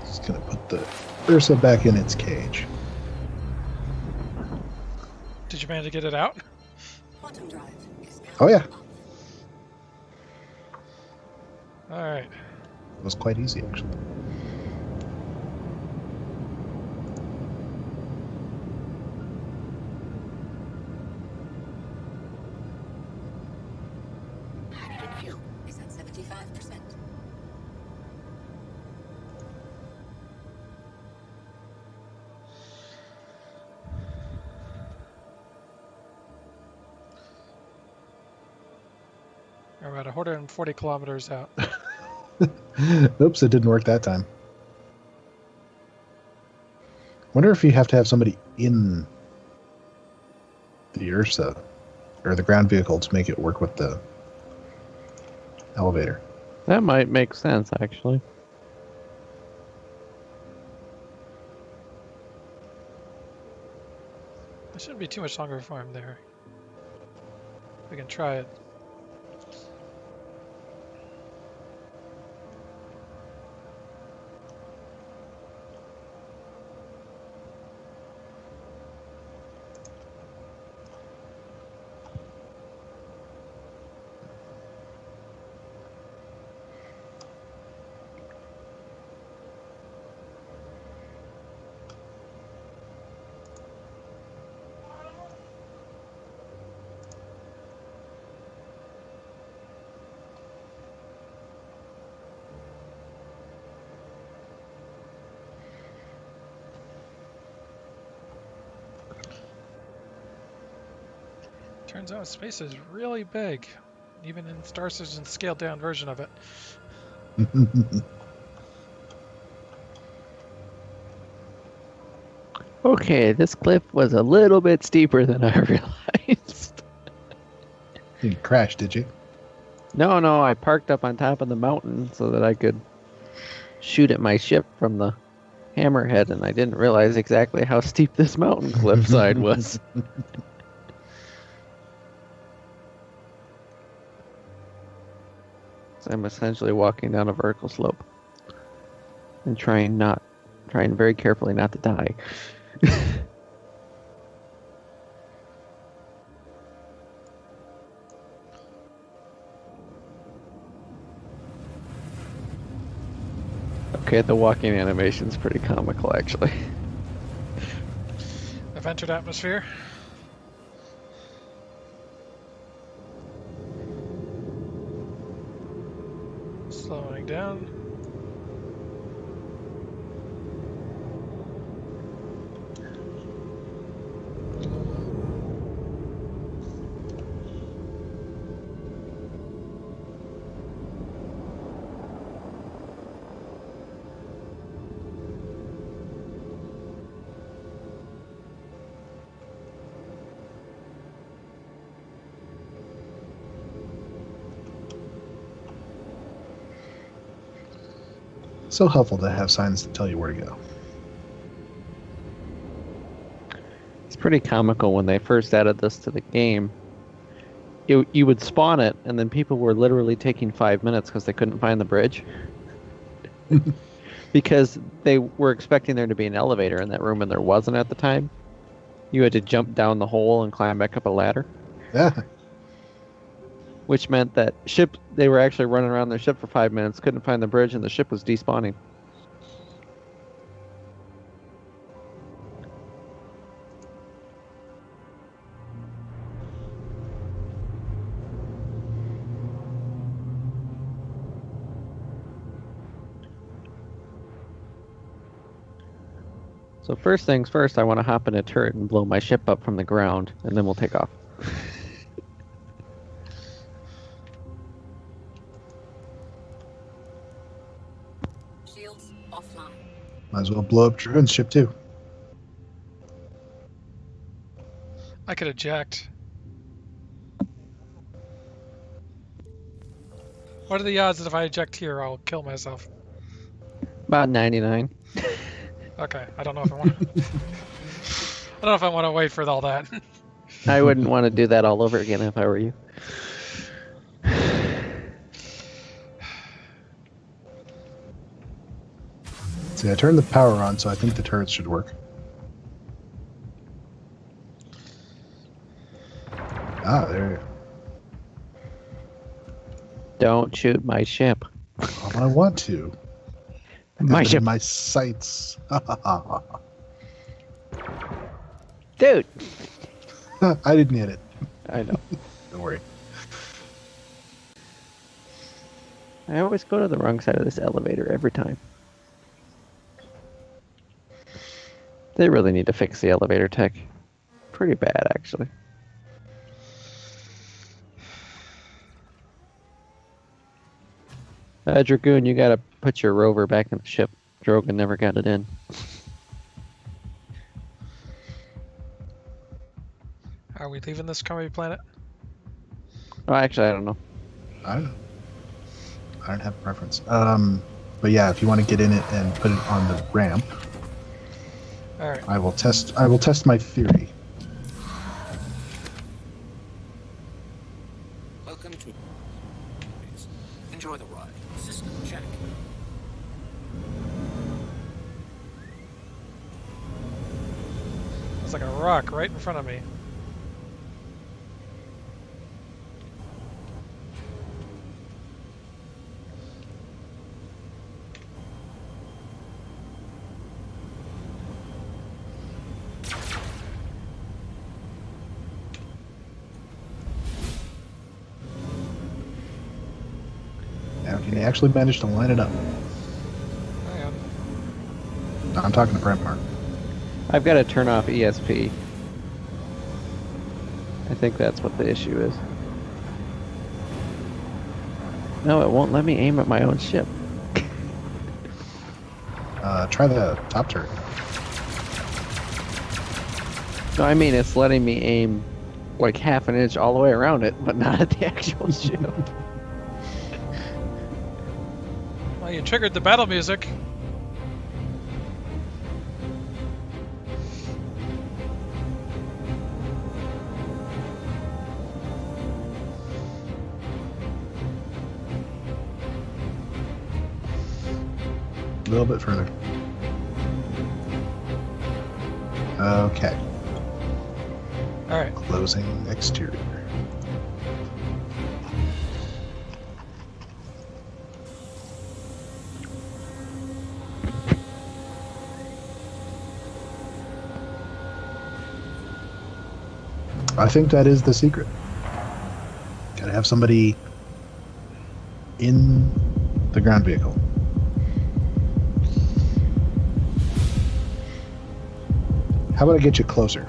Just gonna put the Ursa back in its cage. Did you manage to get it out? Quantum drive is now Oh, yeah. up. All right. It was quite easy, actually. Hydrogen fuel is at 75%. We're about 140 kilometers out. Oops, it didn't work that time. Wonder if you have to have somebody in the Ursa or the ground vehicle to make it work with the elevator. That might make sense, actually. It shouldn't be too much longer before I'm there. We can try it. Turns out space is really big, even in Star Citizen's scaled down version of it. Okay, this cliff was a little bit steeper than I realized. You crashed, did you? No, I parked up on top of the mountain so that I could shoot at my ship from the Hammerhead, and I didn't realize exactly how steep this mountain cliffside was. So I'm essentially walking down a vertical slope and trying very carefully not to die. Okay, the walking animation's pretty comical, actually. I've entered atmosphere. Slowing down. So helpful to have signs that tell you where to go. It's pretty comical when they first added this to the game. You would spawn it, and then people were literally taking 5 minutes because they couldn't find the bridge. Because they were expecting there to be an elevator in that room, and there wasn't at the time. You had to jump down the hole and climb back up a ladder. Yeah. Which meant that they were actually running around their ship for 5 minutes, couldn't find the bridge, and the ship was despawning. So first things first, I want to hop in a turret and blow my ship up from the ground, and then we'll take off. Shields offline. Might as well blow up Druin's ship too. I could eject. What are the odds that if I eject here, I'll kill myself? About 99. Okay, I don't know if I want. I don't know if I want to wait for all that. I wouldn't want to do that all over again if I were you. See, I turned the power on, so I think the turrets should work. Ah, there. Don't shoot my ship. I want to. My ship. My sights. Dude! I didn't hit it. I know. Don't worry. I always go to the wrong side of this elevator every time. They really need to fix the elevator tech. Pretty bad, actually. Dragoon, you gotta put your rover back in the ship. Drogon never got it in. Are we leaving this crummy planet? Oh, actually, I don't know. I don't know. I don't have a preference. But yeah, if you want to get in it and put it on the ramp, All right. I will test my theory. Welcome to. Enjoy the ride. System check. It's like a rock right in front of me. Now, can you actually manage to line it up? Hang on. No, I'm talking to Brent Mark. I've got to turn off ESP. I think that's what the issue is. No, it won't let me aim at my own ship. Try the top turret. No, I mean, it's letting me aim like half an inch all the way around it, but not at the actual ship. Well, you triggered the battle music. A little bit further. Okay. All right. Closing exterior. I think that is the secret. Gotta have somebody in the ground vehicle. How about I get you closer?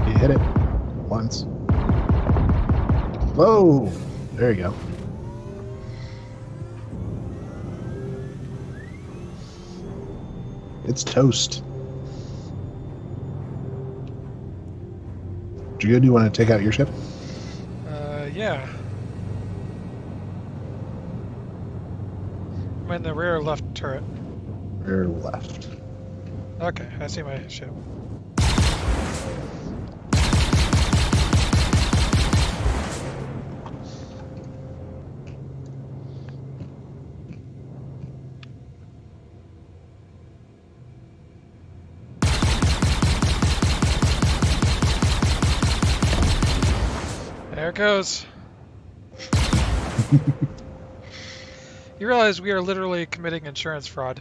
You hit it once. Whoa! There you go. It's toast. Gio, do you want to take out your ship? Yeah. I'm in the rear left turret. Rear left. Okay, I see my ship. There it goes. You realize we are literally committing insurance fraud.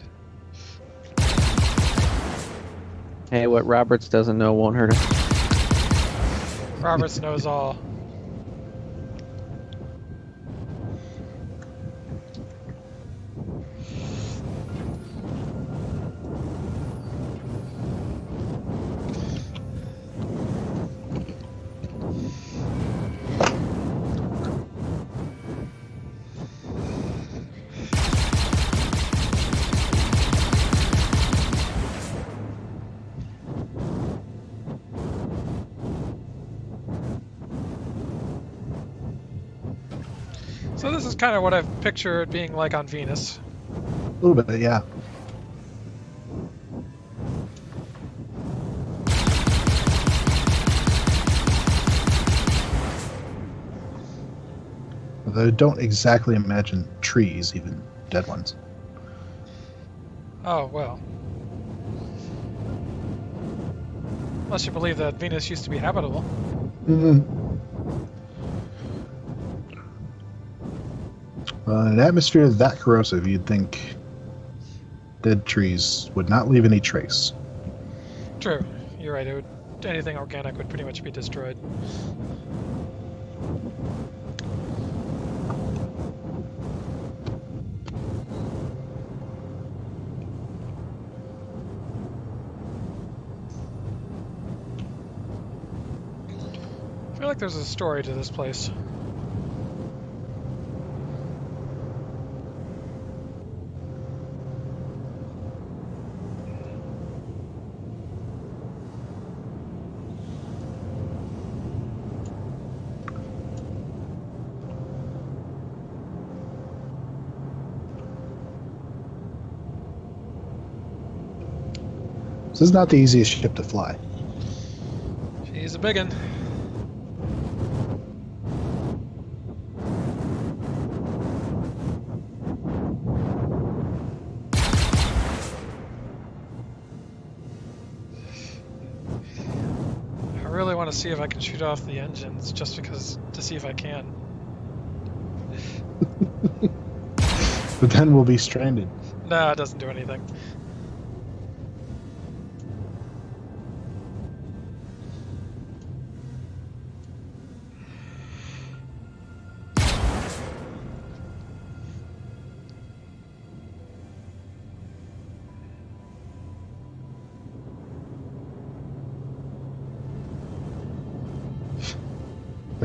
Hey, what Roberts doesn't know won't hurt us. Roberts knows all. So this is kind of what I've pictured being like on Venus. A little bit, yeah. Although don't exactly imagine trees, even dead ones. Oh, well. Unless you believe that Venus used to be habitable. Mm-hmm. Well, in an atmosphere that corrosive, you'd think dead trees would not leave any trace. True. You're right. Anything organic would pretty much be destroyed. I feel like there's a story to this place. This is not the easiest ship to fly. She's a biggin. I really want to see if I can shoot off the engines, just because to see if I can. But then we'll be stranded. No, it doesn't do anything.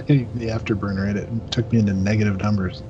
The afterburner it took me into negative numbers.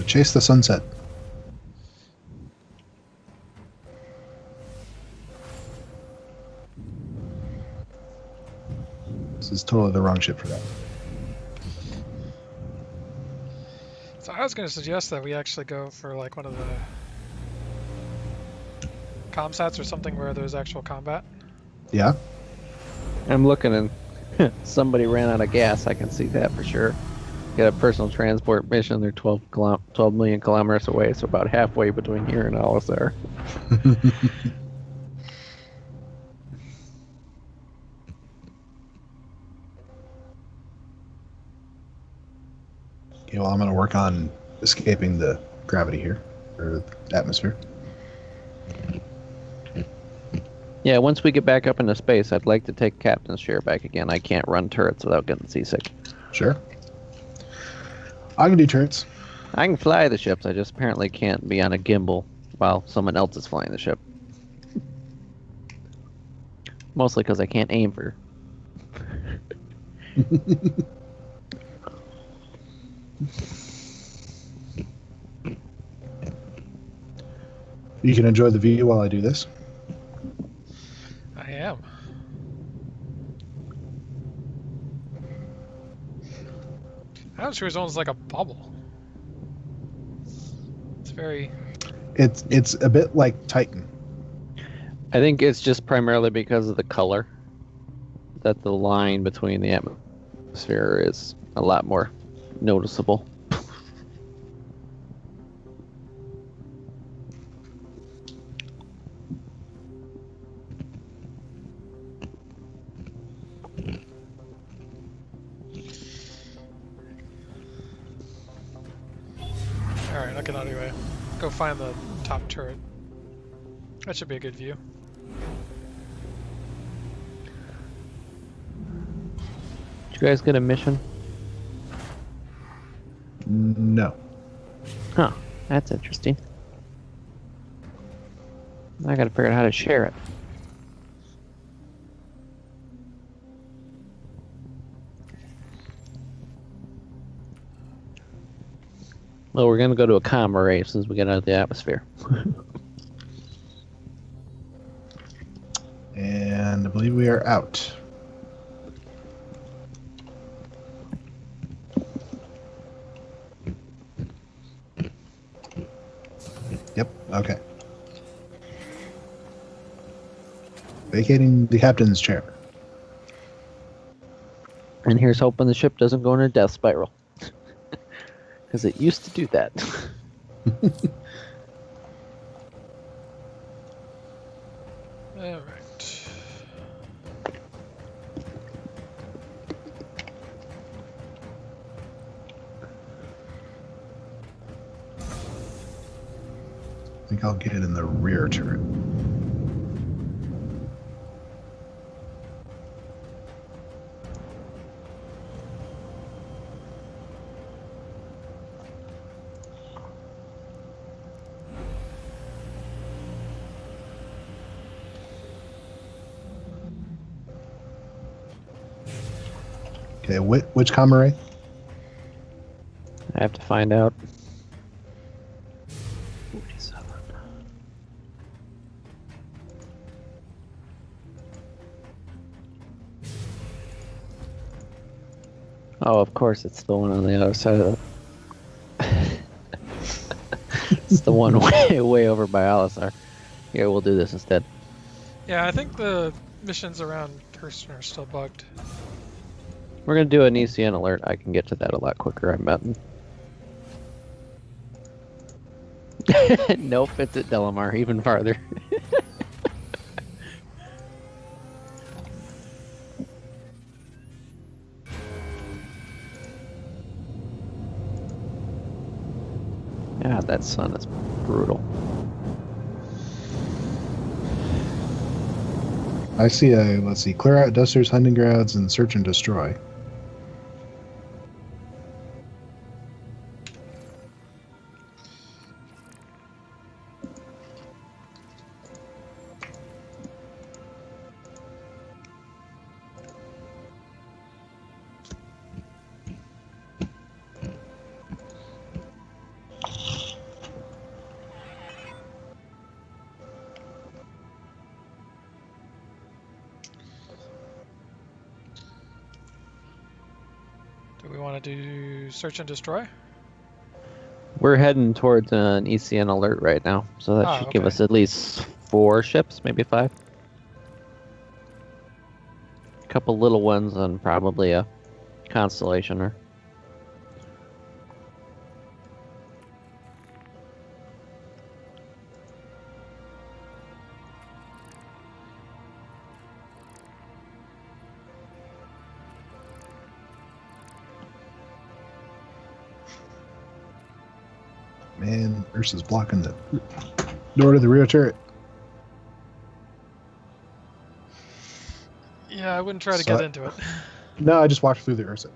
Chase the sunset. This is totally the wrong ship for that. So I was going to suggest that we actually go for like one of the comsats or something where there's actual combat. Yeah? I'm looking and somebody ran out of gas. I can see that for sure. Got a personal transport mission. They're 12 million kilometers away, so about halfway between here and Alisar. Okay, well, I'm going to work on escaping the gravity here, or atmosphere. Yeah, once we get back up into space, I'd like to take Captain's chair back again. I can't run turrets without getting seasick. Sure. I can do turrets. I can fly the ships, I just apparently can't be on a gimbal while someone else is flying the ship. Mostly because I can't aim for. You can enjoy the view while I do this. I am. Atmosphere zone's like a bubble. It's very... It's a bit like Titan. I think it's just primarily because of the color that the line between the atmosphere is a lot more noticeable. Alright, I'll get out of your way. Go find the top turret. That should be a good view. Did you guys get a mission? No. Huh, that's interesting. I gotta figure out how to share it. Well, we're gonna go to a comm array as soon as we get out of the atmosphere. And I believe we are out. Yep, okay. Vacating the captain's chair. And here's hoping the ship doesn't go in a death spiral. Because it used to do that. All right. I think I'll get in the rear turret. Okay, which comm array? I have to find out. 47. Oh, of course, it's the one on the other side of the... It's the one way over by Alisar. Here, we'll do this instead. Yeah, I think the missions around Kirsten are still bugged. We're going to do an ECN alert. I can get to that a lot quicker, I bet. Nope, it's at Delamar, even farther. Yeah, that sun is brutal. I see let's see, clear out dusters, hunting grounds, and search and destroy. Do we want to do search and destroy? We're heading towards an ECN alert right now, so that should give okay. us at least 4 ships, maybe 5. A couple little ones and probably a constellation or... Man, Ursa's blocking the door to the rear turret. Yeah, I wouldn't try to get into it. No, I just walked through the Ursa.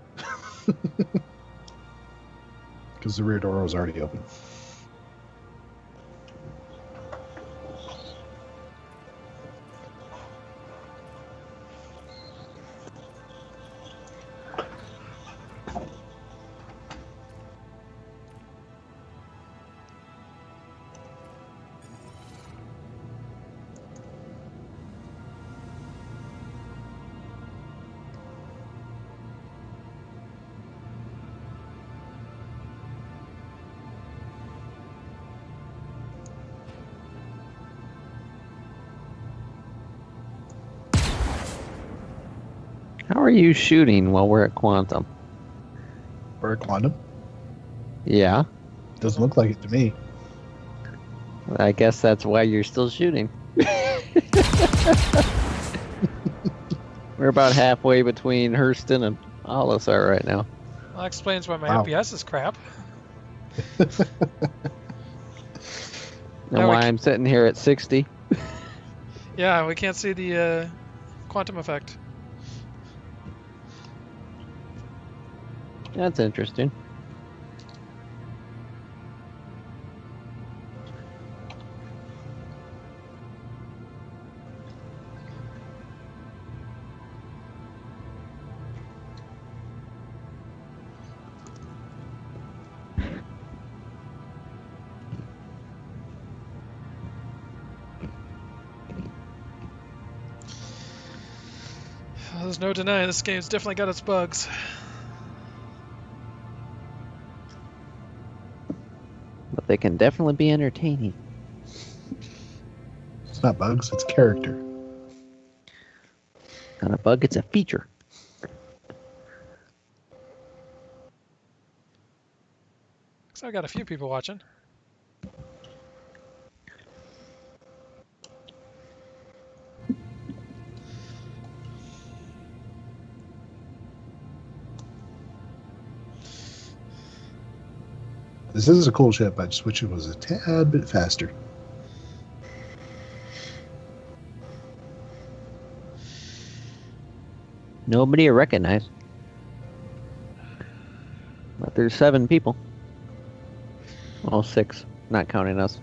Because the rear door was already open. How are you shooting while we're at Quantum? Or a quantum? Yeah, Doesn't look like it to me. I guess that's why you're still shooting. We're about halfway between Hurston and Alisar right now. Well, that explains why my Wow. FPS is crap. And Now we why c- I'm sitting here at 60. Yeah, we can't see the quantum effect. That's interesting. There's no denying this game's definitely got its bugs. But they can definitely be entertaining. It's not bugs, it's character. Not a bug, it's a feature. So I got a few people watching. This is a cool ship. I just wish it was a tad bit faster. Nobody to recognize. But there's 7 people. Well, 6, not counting us.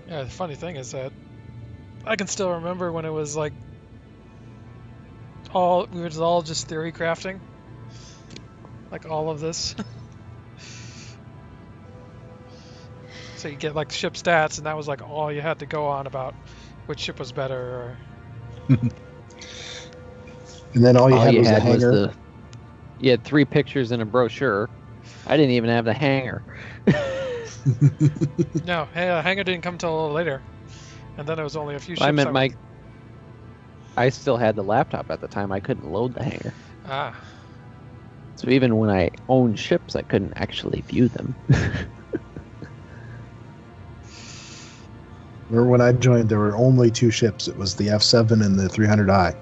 Yeah, the funny thing is that I can still remember when it was like we were all just theory crafting, like all of this. So you get like ship stats, and that was like all you had to go on about which ship was better. Or... And then all you had was the hangar. You had 3 pictures in a brochure. I didn't even have the hangar. No, hangar didn't come till a little later, and then it was only a few ships. I meant I still had the laptop at the time. I couldn't load the hangar. Ah. So even when I owned ships, I couldn't actually view them. Remember when I joined, there were only 2 ships. It was the F7 and the 300i.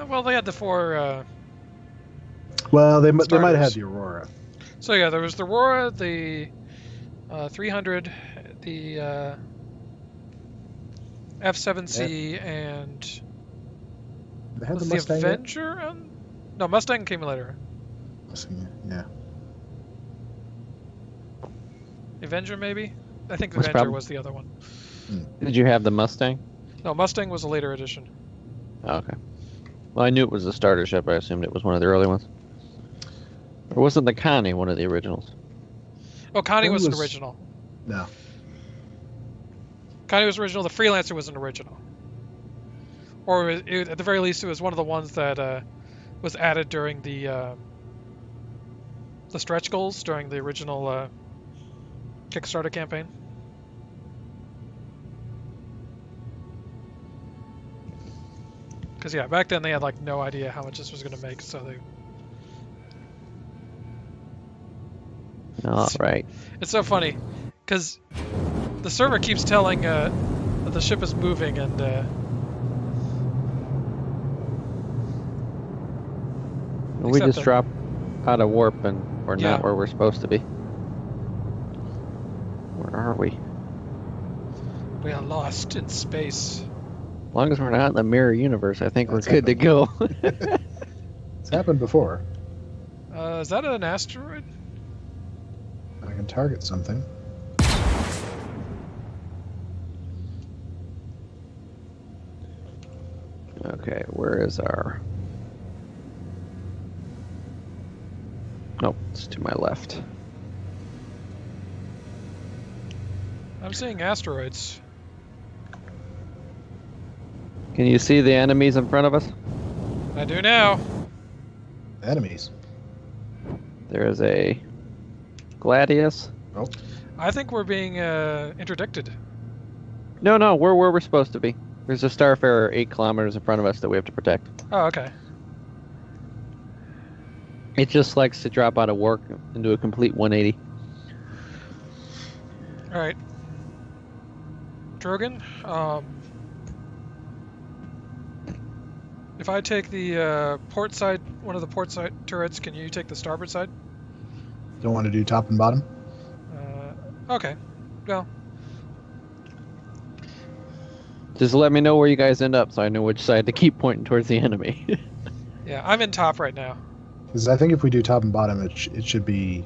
Well, they had the 4. Well, they might have had the Aurora. So yeah, there was the Aurora, the 300, the F7C, and They had the was Mustang. the Avenger? No, Mustang came later. Yeah. Avenger, maybe? I think the That's Avenger was the other one. Did you have the Mustang? No, Mustang was a later edition. Oh, okay. Well, I knew it was a starter ship. I assumed it was one of the early ones. Or wasn't the Connie one of the originals? Oh, Connie was an original. No. Connie was original. The Freelancer was an original. Or at the very least, it was one of the ones that was added during the stretch goals during the original Kickstarter campaign. Because yeah, back then they had like no idea how much this was going to make, so they. All right. It's so funny, because the server keeps telling that the ship is moving, and we just dropped out of warp, and we're not where we're supposed to be. Where are we? We are lost in space. As long as we're not in the mirror universe, I think we're good to go. It's happened before. Is that an asteroid? I can target something. Okay, where is our... Nope, it's to my left. I'm seeing asteroids. Can you see the enemies in front of us? I do now. Enemies. There is a Gladius. Oh. I think we're being interdicted. No, we're where we're supposed to be. There's a Starfarer 8 kilometers in front of us that we have to protect. Oh, okay. It just likes to drop out of warp into a complete 180. All right. Drogon, if I take the port side, one of the port side turrets, can you take the starboard side? Don't want to do top and bottom? Okay. Well. Just let me know where you guys end up so I know which side to keep pointing towards the enemy. Yeah, I'm in top right now. Because I think if we do top and bottom, it should be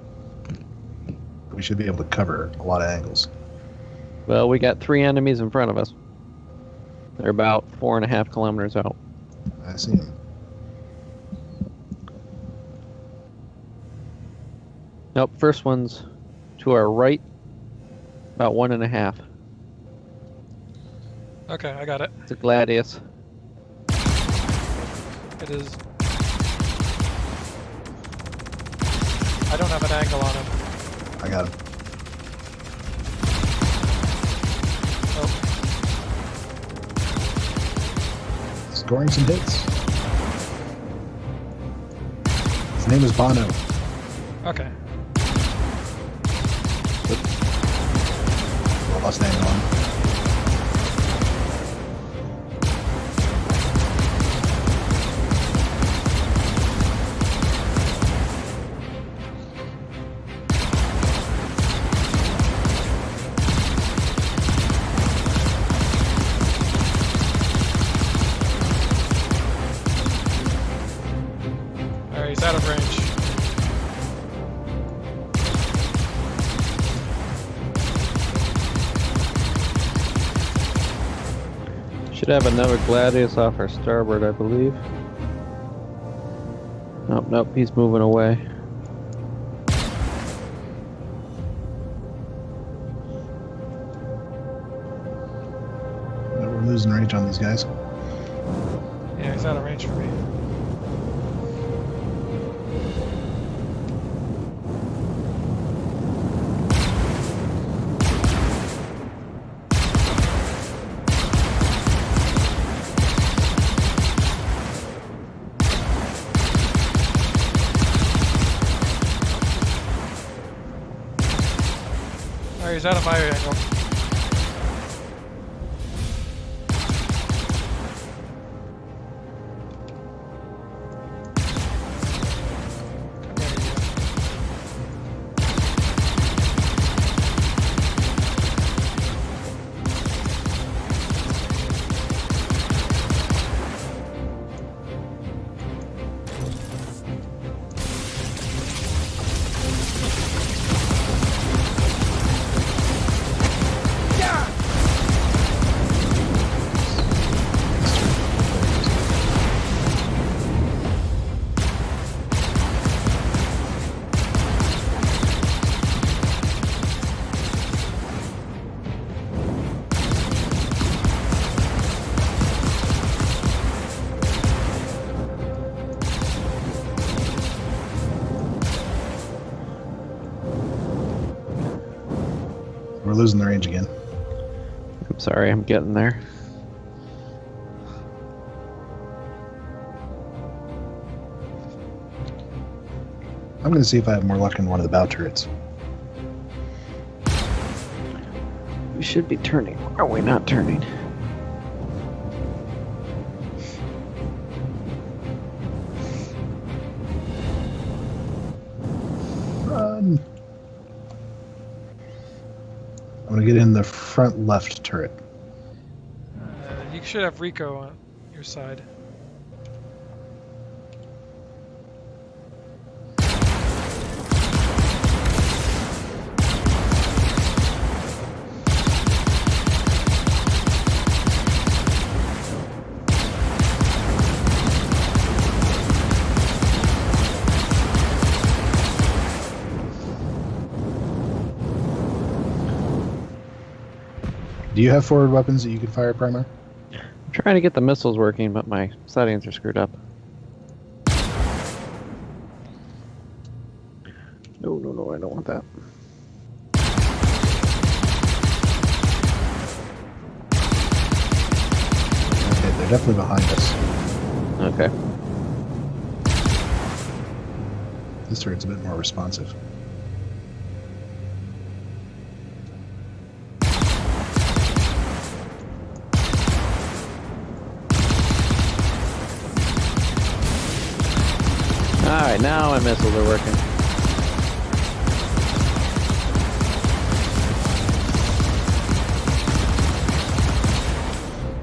We should be able to cover a lot of angles. Well, we got 3 enemies in front of us. They're about 4.5 kilometers out. I see him. Nope, first one's to our right, about 1.5. Okay, I got it. It's a Gladius. It is. I don't have an angle on him. I got him. Oh, Scoring some hits. His name is Bono. okay. Lost name on. Alright, he's out of range. Should have another Gladius off our starboard, I believe. Nope, nope, he's moving away. We're losing range on these guys. Yeah, he's out of range for me. Alright, he's out of my angle. Come here, you. We're losing the range again. I'm sorry, I'm getting there. I'm going to see if I have more luck in one of the bow turrets. We should be turning. Are we not turning? Run! I'm going to get in the front left turret. You should have Rico on your side. Do you have forward weapons that you can fire, Primer? I'm trying to get the missiles working, but my settings are screwed up. No, no, no, I don't want that. Okay, they're definitely behind us. Okay. This turret's a bit more responsive. Alright, now my missiles are working.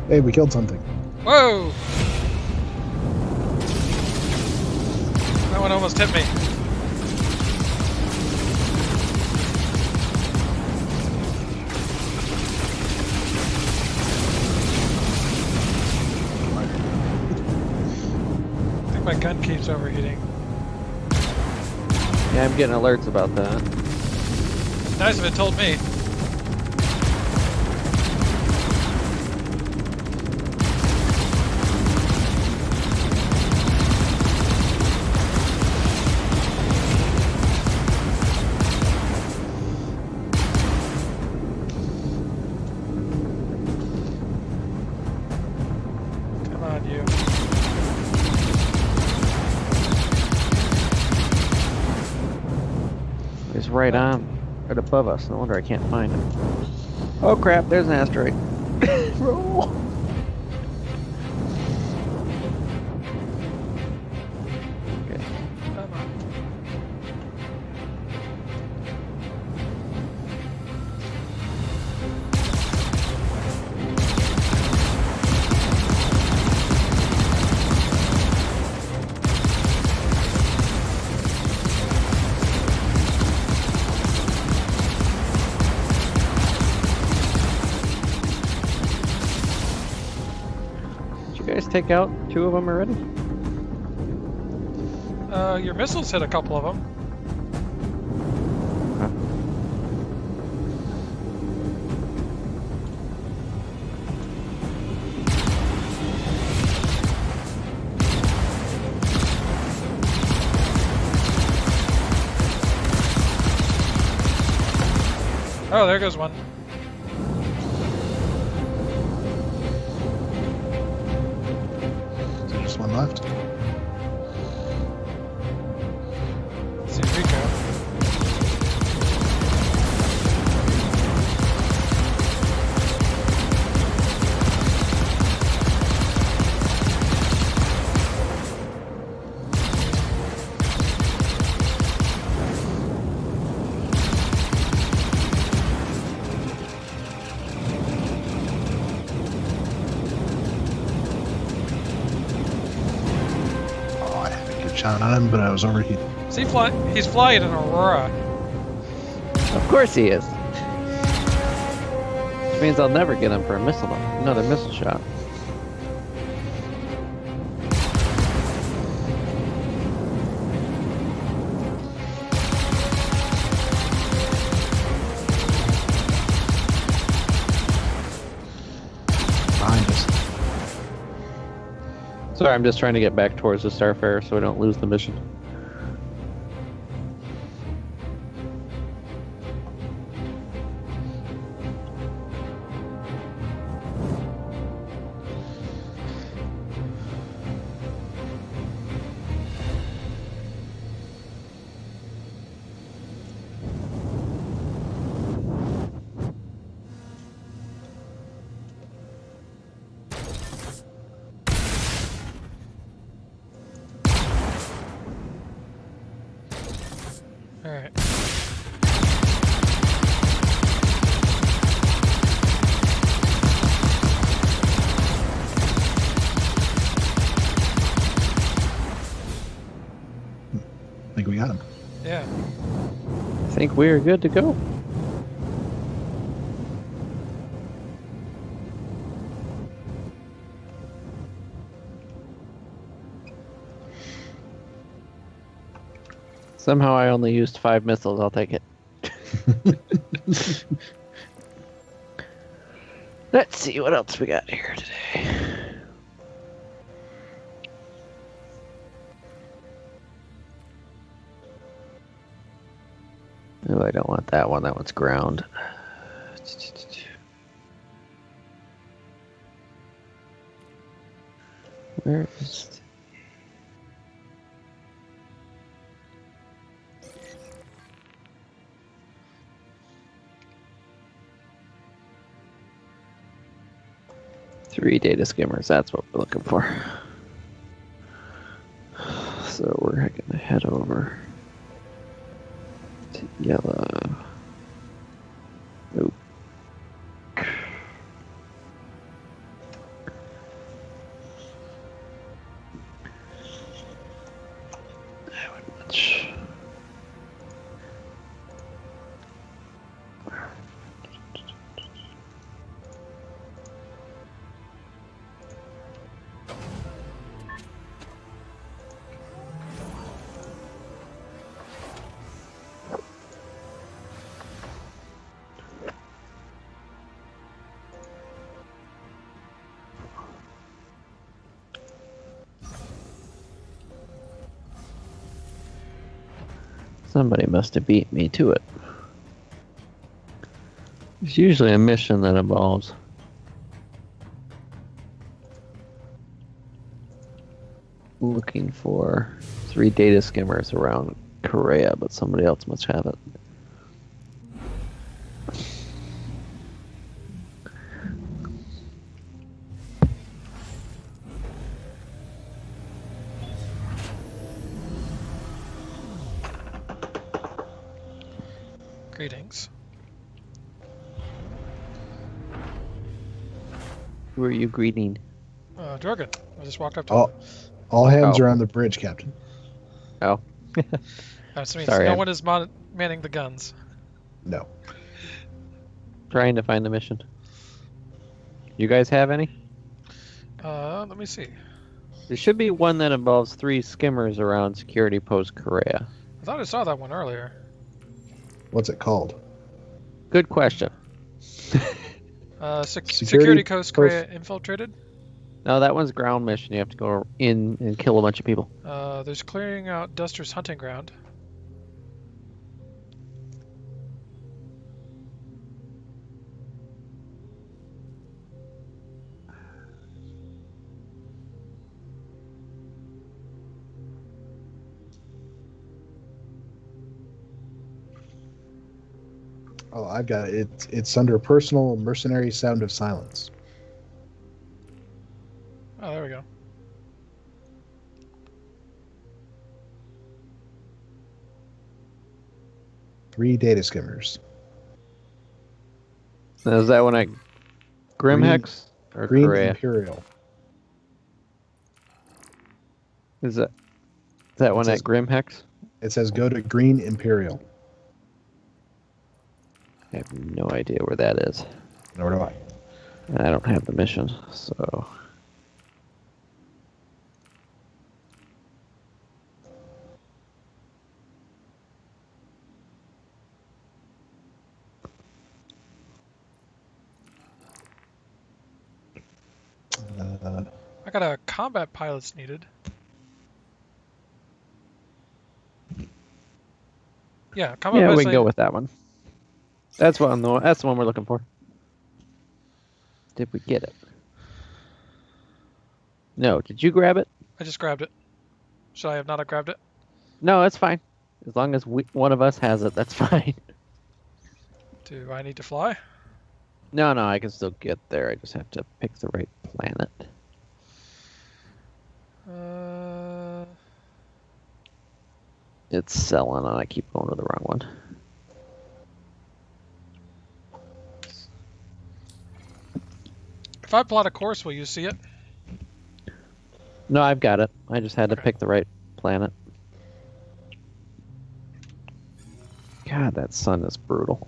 Hey, we killed something. Whoa! That one almost hit me. my gun keeps overheating. Yeah, I'm getting alerts about that. Nice if it told me. Come on, you. It's right on, right above us. No wonder I can't find him. Oh crap! There's an asteroid. Roll. Okay. Come on. Did you guys take out 2 of them already? Your missiles hit a couple of them. Oh, there goes one. Is there just one left? Let's see Rico. Oh, I had a good shot on him, but I was overheated. Is he fly? He's flying an Aurora. Of course he is. Which means I'll never get him for another missile shot. Behind us. Sorry, I'm just trying to get back towards the Starfarer so I don't lose the mission. All right. I think we got him. Yeah. I think we are good to go. Somehow I only used 5 missiles. I'll take it. Let's see what else we got here today. Oh, I don't want that one. That one's ground. Where is... Three data skimmers, that's what we're looking for. So we're gonna head over to yellow. Nope. I would much. Somebody must have beat me to it. It's usually a mission that involves looking for 3 data skimmers around Korea, but somebody else must have it. Greetings. Who are you greeting? Jorgen. I just walked up to him. All hands Oh. are on the bridge, Captain. Oh. That means Sorry, no I'm- one is manning the guns. No. Trying to find the mission. You guys have any? Let me see. There should be one that involves 3 skimmers around security post Korea. I thought I saw that one earlier. What's it called? Good question. Security Coast Korea infiltrated. No, that one's ground mission. You have to go in and kill a bunch of people. There's clearing out Duster's hunting ground. Oh, I've got it. It's under personal mercenary sound of silence. Oh, there we go. Three data skimmers. Now, is that one at Grimhex or Green Korea? Imperial. Is that one says- at Grimhex? It says go to Green Imperial. I have no idea where that is. Nor do I. And I don't have the mission, so. I got a combat pilots needed. Yeah, combat Yeah, pilots we can go needed. with that one. That's the one we're looking for. Did we get it? No, did you grab it? I just grabbed it. Should I have not have grabbed it? No, it's fine. As long as one of us has it, that's fine. Do I need to fly? No, I can still get there. I just have to pick the right planet. It's selling, and I keep going to the wrong one. If I plot a course, will you see it? No, I've got it. I just had to Okay. pick the right planet. God, that sun is brutal.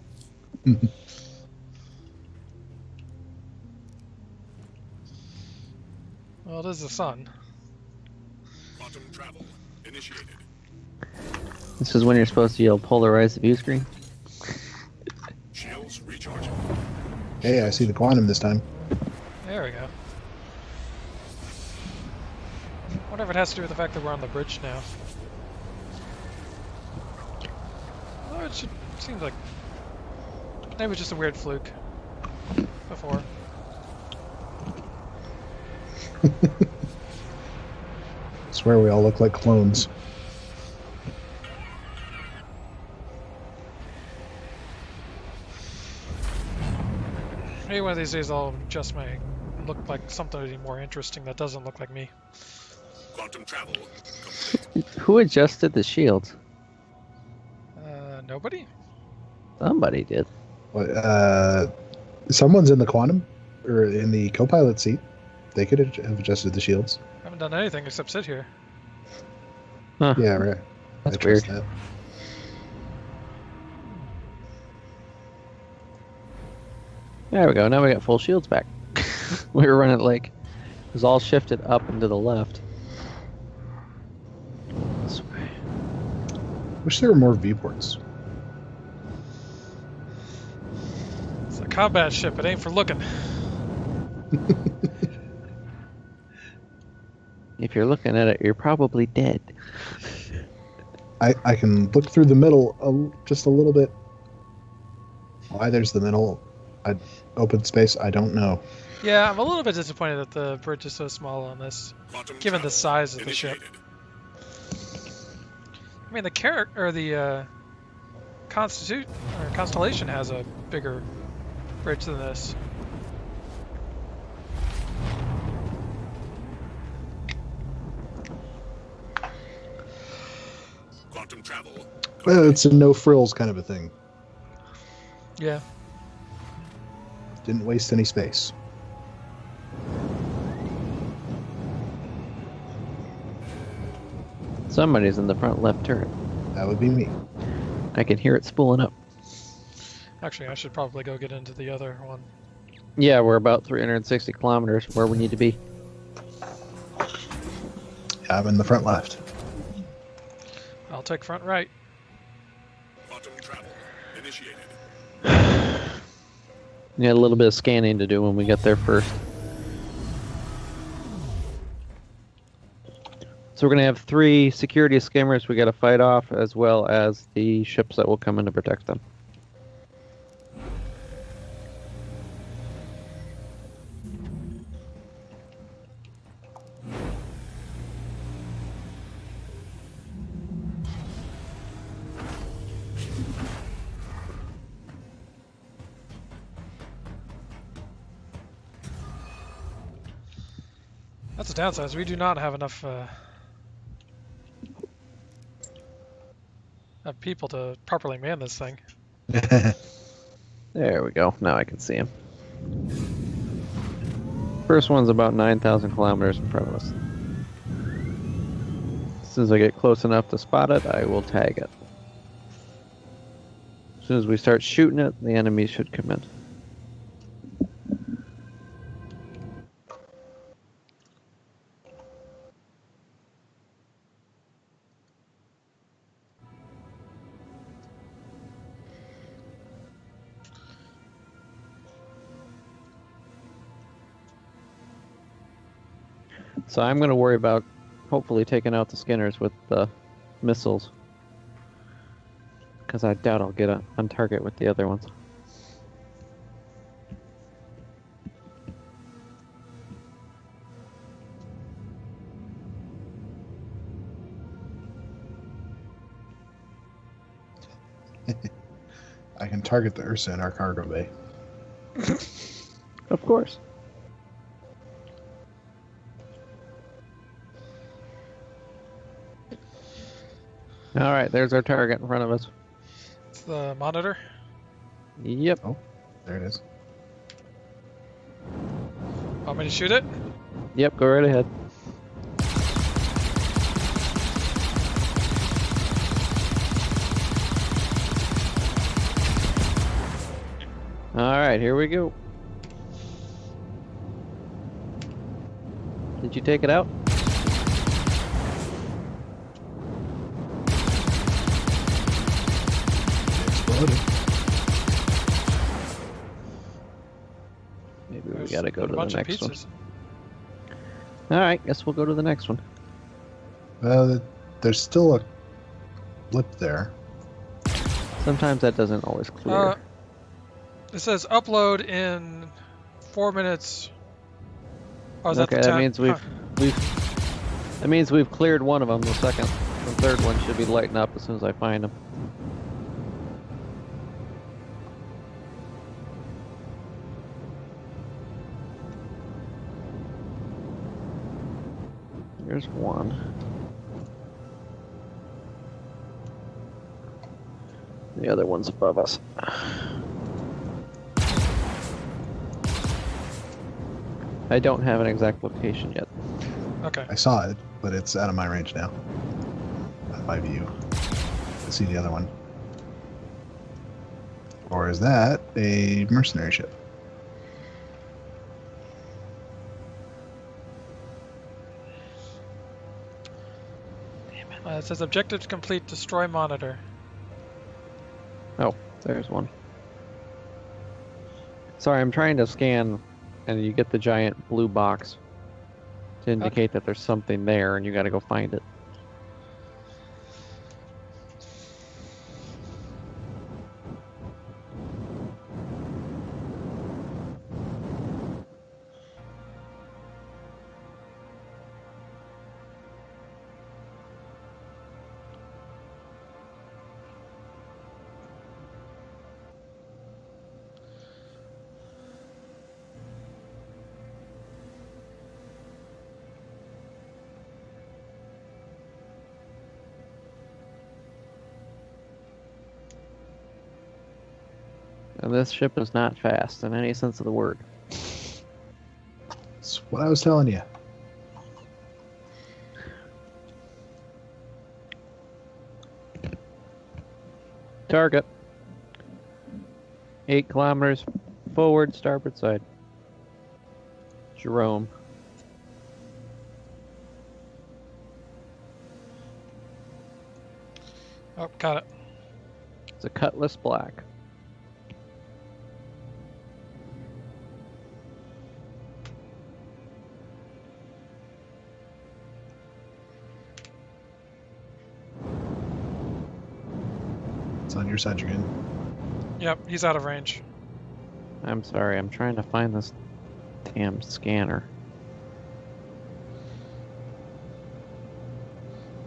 Well, it is the sun. Quantum travel initiated. This is when you're supposed to yell polarize the view screen. Shields recharging. Hey, I see the quantum this time. There we go. I wonder if it has to do with the fact that we're on the bridge now. Oh, seems like maybe it was just a weird fluke before. Swear we all look like clones. Maybe one of these days I'll adjust my look like something more interesting that doesn't look like me. Quantum travel complete. Who adjusted the shields? Nobody? Somebody did. Someone's in the quantum or in the co-pilot seat. They could have adjusted the shields. I haven't done anything except sit here. Huh. Yeah, right. That's I trust weird. that. There we go. Now we got full shields back. We were running like it was all shifted up and to the left. This way. Wish there were more viewports. It's a combat ship. It ain't for looking. If you're looking at it, you're probably dead. I can look through the middle just a little bit. Why there's the middle open space, I don't know. Yeah, I'm a little bit disappointed that the bridge is so small on this, given the size of the ship. I mean, the Constellation has a bigger bridge than this. Quantum travel. Well, it's a no frills kind of a thing. Yeah. Didn't waste any space. Somebody's in the front left turret. That would be me. I can hear it spooling up. Actually, I should probably go get into the other one. Yeah, we're about 360 kilometers from where we need to be. Yeah, I'm in the front left. I'll take front right. Quantum travel initiated. We had a little bit of scanning to do when we get there first. So we're going to have 3 security skimmers we got to fight off, as well as the ships that will come in to protect them. That's a downside. Is we do not have enough people to properly man this thing. There we go. Now I can see him. First one's about 9,000 kilometers in front of us. As soon as I get close enough to spot it, I will tag it. As soon as we start shooting it, the enemy should come in. So I'm going to worry about hopefully taking out the skinners with the missiles. Because I doubt I'll get on target with the other ones. I can target the Ursa in our cargo bay. Of course. Alright, there's our target in front of us. It's the monitor. Yep. Oh, there it is. Want me to shoot it? Yep, go right ahead. Alright, here we go. Did you take it out? Exploded. Maybe we There's gotta go a to the bunch of next one. pizzas. Alright, guess we'll go to the next one. There's still a blip there. Sometimes that doesn't always clear. It says upload in 4 minutes. Oh, is Okay, that the that time? means that means we've cleared one of them. The third one should be lighting up as soon as I find them. Here's one. The other one's above us. I don't have an exact location yet. Okay. I saw it, but it's out of my range now. Out of my view. I see the other one. Or is that a mercenary ship? It says objective complete, destroy monitor. Oh, there's one. Sorry, I'm trying to scan, and you get the giant blue box to indicate that there's something there, and you gotta go find it. And this ship is not fast in any sense of the word. That's what I was telling you. Target. 8 kilometers forward, starboard side. Jerome. Oh, got it. It's a Cutlass Black. It's on your side, you're good. Yep, he's out of range. I'm sorry, I'm trying to find this damn scanner.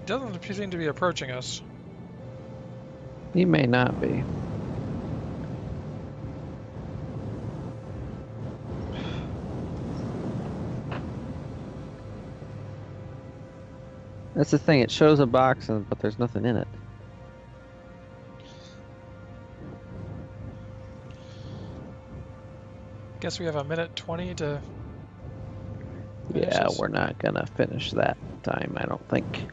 Doesn't seem to be approaching us. He may not be. That's the thing, it shows a box, but there's nothing in it. Guess we have a minute 20 to. finish Yeah, this. we're not gonna finish that time, I don't think.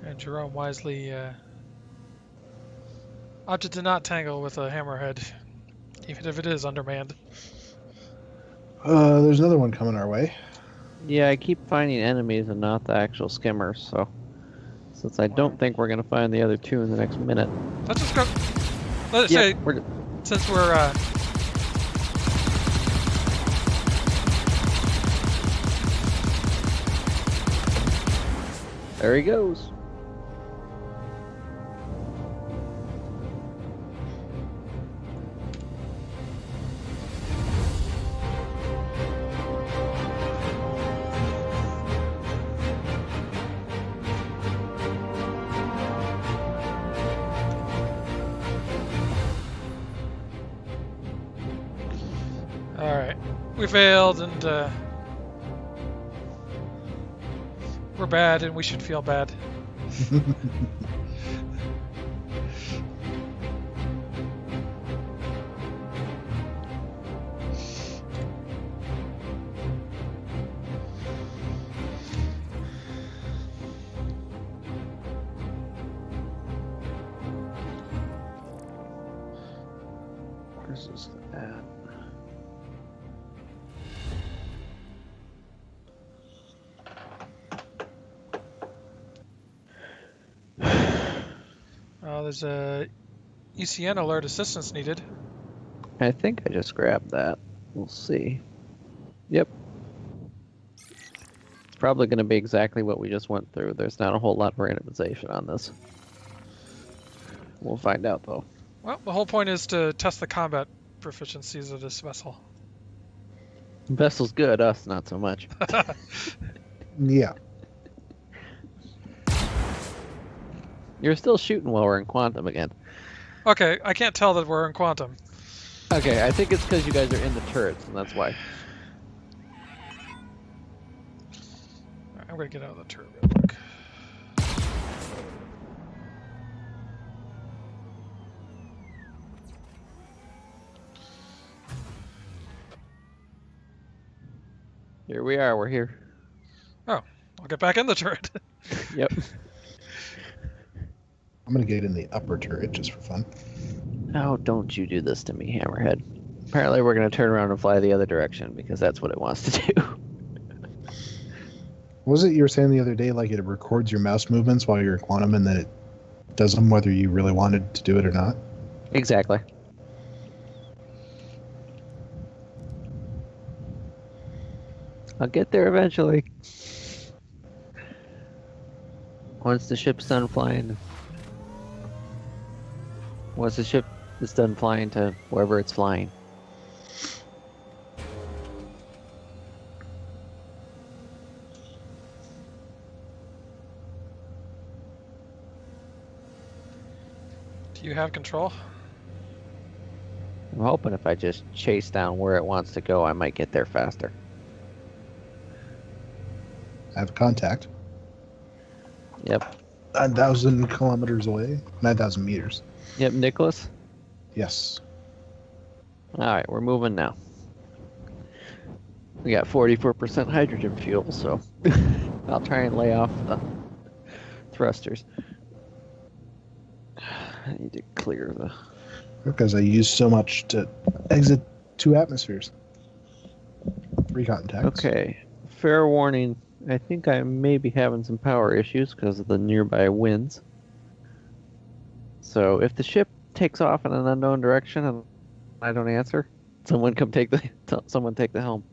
And Jerome wisely opted to not tangle with a hammerhead, even if it is undermanned. There's another one coming our way. Yeah, I keep finding enemies and not the actual skimmers, so since I don't think we're gonna find the other two in the next minute. Let's just go. Let's Yeah, say, we're since we're there he goes. all right, we failed, and we're bad, and we should feel bad. Where's this at? There's a ECN alert assistance needed. I think I just grabbed that. We'll see. Yep. It's probably going to be exactly what we just went through. There's not a whole lot of randomization on this. We'll find out, though. Well, the whole point is to test the combat proficiencies of this vessel. Vessel's good, us not so much. Yeah. You're still shooting while we're in quantum again. Okay, I can't tell that we're in quantum. Okay, I think it's because you guys are in the turrets, and that's why. Alright, I'm gonna get out of the turret real quick. Here we are, we're here. Oh, I'll get back in the turret. Yep. I'm going to get in the upper turret just for fun. Oh, don't you do this to me, Hammerhead. Apparently we're going to turn around and fly the other direction, because that's what it wants to do. What was it you were saying the other day, like it records your mouse movements while you're in quantum and then it does them whether you really wanted to do it or not? Exactly. I'll get there eventually. Once the ship's done flying. Once the ship is done flying to wherever it's flying. Do you have control? I'm hoping if I just chase down where it wants to go, I might get there faster. I have contact. Yep. 9,000 kilometers away. 9,000 meters. Yep, Nicholas? Yes. Alright, we're moving now. We got 44% hydrogen fuel, so I'll try and lay off the thrusters. I need to clear the... Because I used so much to exit 2 atmospheres. 3 contacts. Okay, fair warning. I think I may be having some power issues because of the nearby winds. So if the ship takes off in an unknown direction and I don't answer, someone take the helm.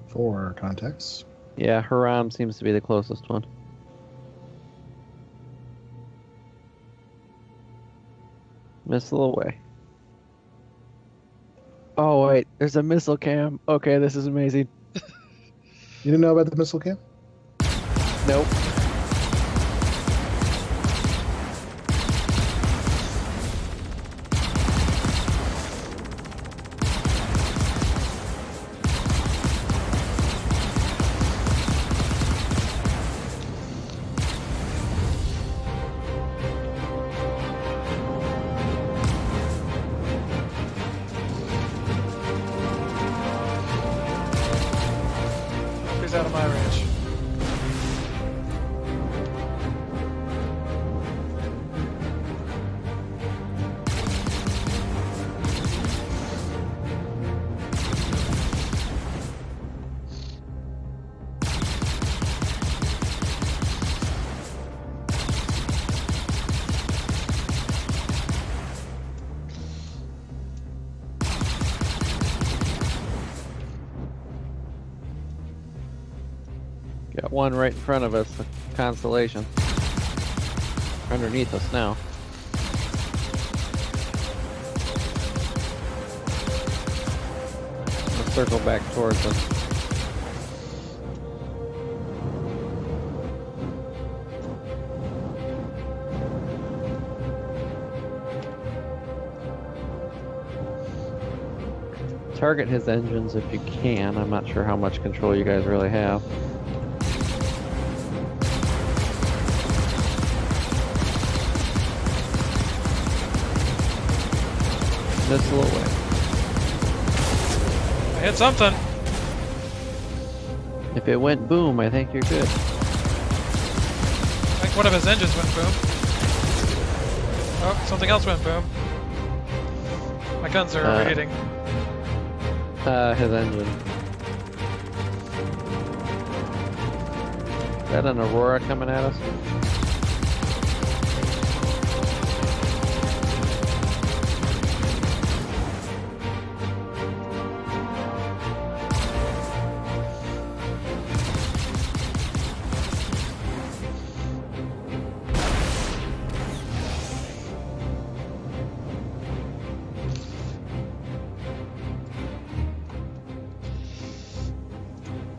Four contacts. Yeah, Haram seems to be the closest one. Missile away. Oh wait, there's a missile cam. Okay, this is amazing. You didn't know about the missile cam? Nope. He's out of my range. Got one right in front of us, the Constellation. Underneath us now. Let's circle back towards us. Target his engines if you can. I'm not sure how much control you guys really have. Missile away. I hit something. If it went boom, I think you're good. I think one of his engines went boom. Oh, something else went boom. My guns are overheating. His engine. Is that an Aurora coming at us?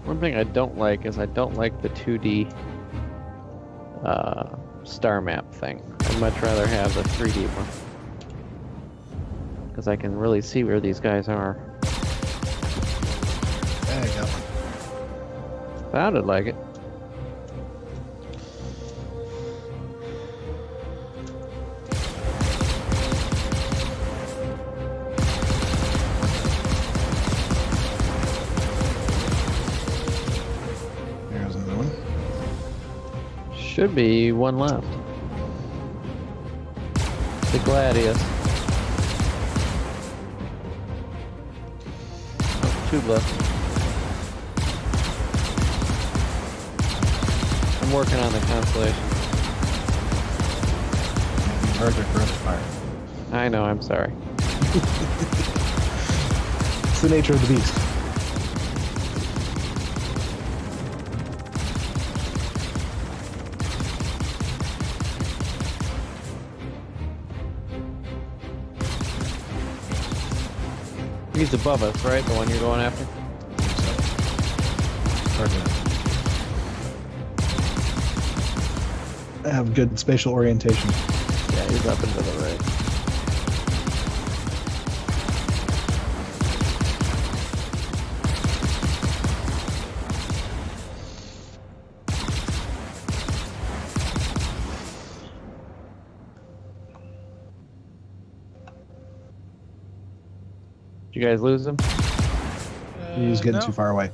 One thing I don't like is I don't like the 2D star map thing. I'd much rather have the 3D one. Because I can really see where these guys are. There you go. Sounded like it. There's another one. Should be one left. The Gladius. tube left. I'm working on the constellation. Hard to correct fire. I know, I'm sorry. It's the nature of the beast. He's above us, right? The one you're going after? I have good spatial orientation. Yeah, he's up and to the right. Did you guys lose him? He's getting no. too far away.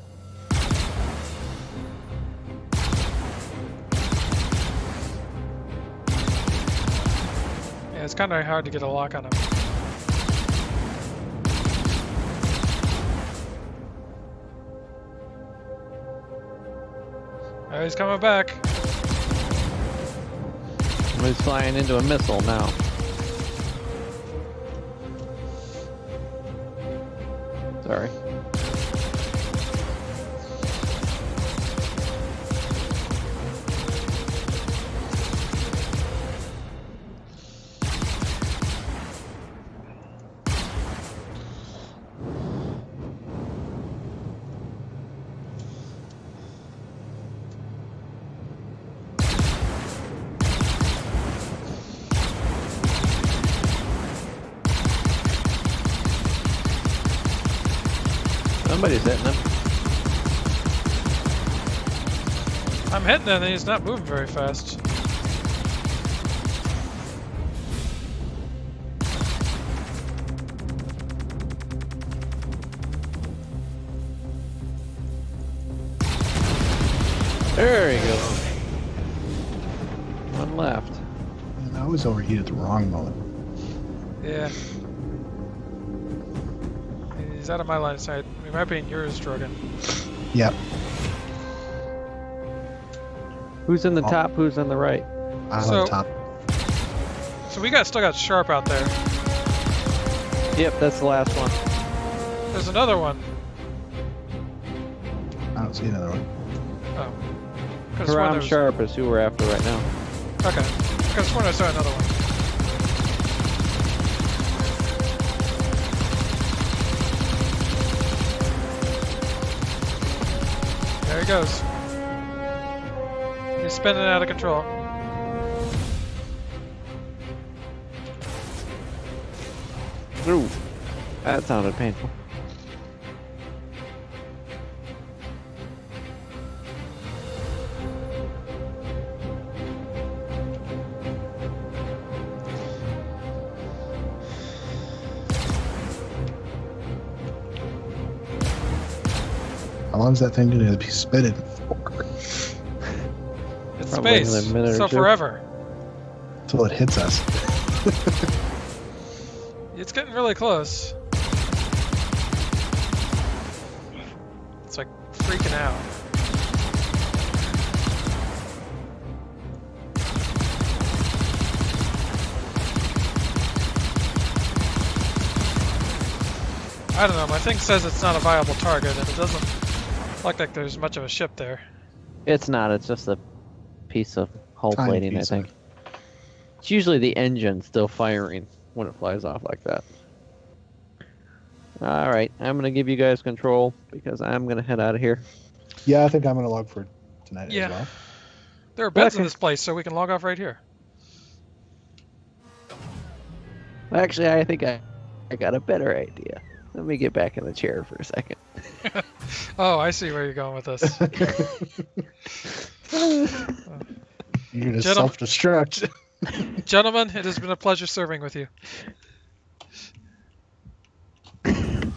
Yeah, it's kind of hard to get a lock on him. Oh, he's coming back. He's flying into a missile now. Sorry. Somebody's hitting him. I'm hitting him and he's not moving very fast. There he goes. One left. And I was overheated at the wrong moment. Yeah. He's out of my line of sight. We might be in yours, Drogon. Yep. Who's in the top? Who's in the right? I'm So- on top. So we still got Sharp out there. Yep, that's the last one. There's another one. I don't see another one. Oh. Could've sworn Haram there was- Sharp is who we're after right now. Okay. Could have sworn I saw another one. There he goes. He's spinning out of control. Ooh, that sounded painful. How long is that thing going to be spinning for? It's Probably space. another minute or So two. forever. Until it hits us. It's getting really close. It's like freaking out. I don't know, my thing says it's not a viable target, and it doesn't look like there's much of a ship there. It's not, it's just a piece of hull Tiny plating, I piece of think. It's usually the engine still firing when it flies off like that. Alright, I'm going to give you guys control because I'm going to head out of here. Yeah, I think I'm going to log for tonight Yeah. as well. There are beds in Okay. this place, so we can log off right here. Actually, I think I got a better idea. Let me get back in the chair for a second. Oh, I see where you're going with this. You're going to Gentlemen- self-destruct. Gentlemen, it has been a pleasure serving with you. Hang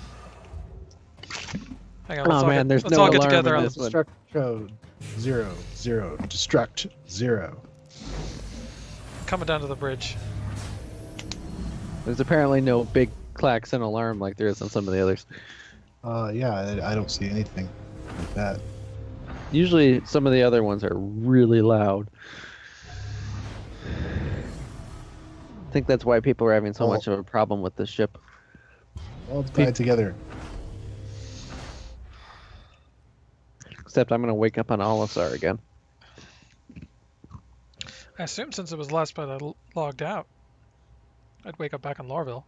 on, let's Oh all man, get, there's let's no all get alarm together in on this this. one. Destruct code 0, 0. Destruct 0. Coming down to the bridge. There's apparently no big klaxon alarm like there is on some of the others. Yeah, I don't see anything like that. Usually, some of the other ones are really loud. I think that's why people are having so Oh. much of a problem with this ship. All tied together. Except I'm going to wake up on Olisar again. I assume since it was the last spot I logged out, I'd wake up back in Lorville.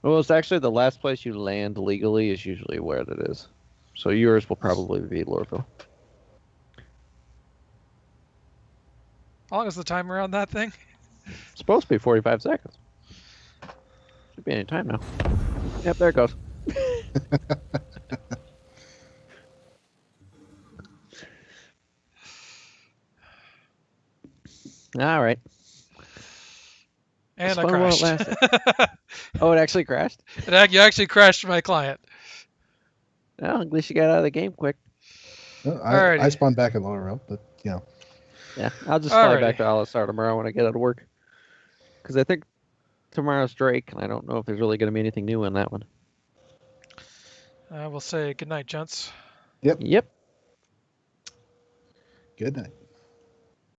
Well, it's actually the last place you land legally is usually where it is. So yours will probably be Lorville. How long is the timer on that thing? It's supposed to be 45 seconds. Should be any time now. Yep, there it goes. All right. And It's I fun while it crashed. lasted. Oh, it actually crashed? You actually crashed my client. Well, at least you got out of the game quick. Well, Alrighty. I spawned back in lower row, but you know. Yeah, I'll just fly back Alrighty. to Alistar tomorrow when I get out of work. Because I think tomorrow's Drake, and I don't know if there's really going to be anything new in that one. We'll say goodnight, gents. Yep. Yep. Good night.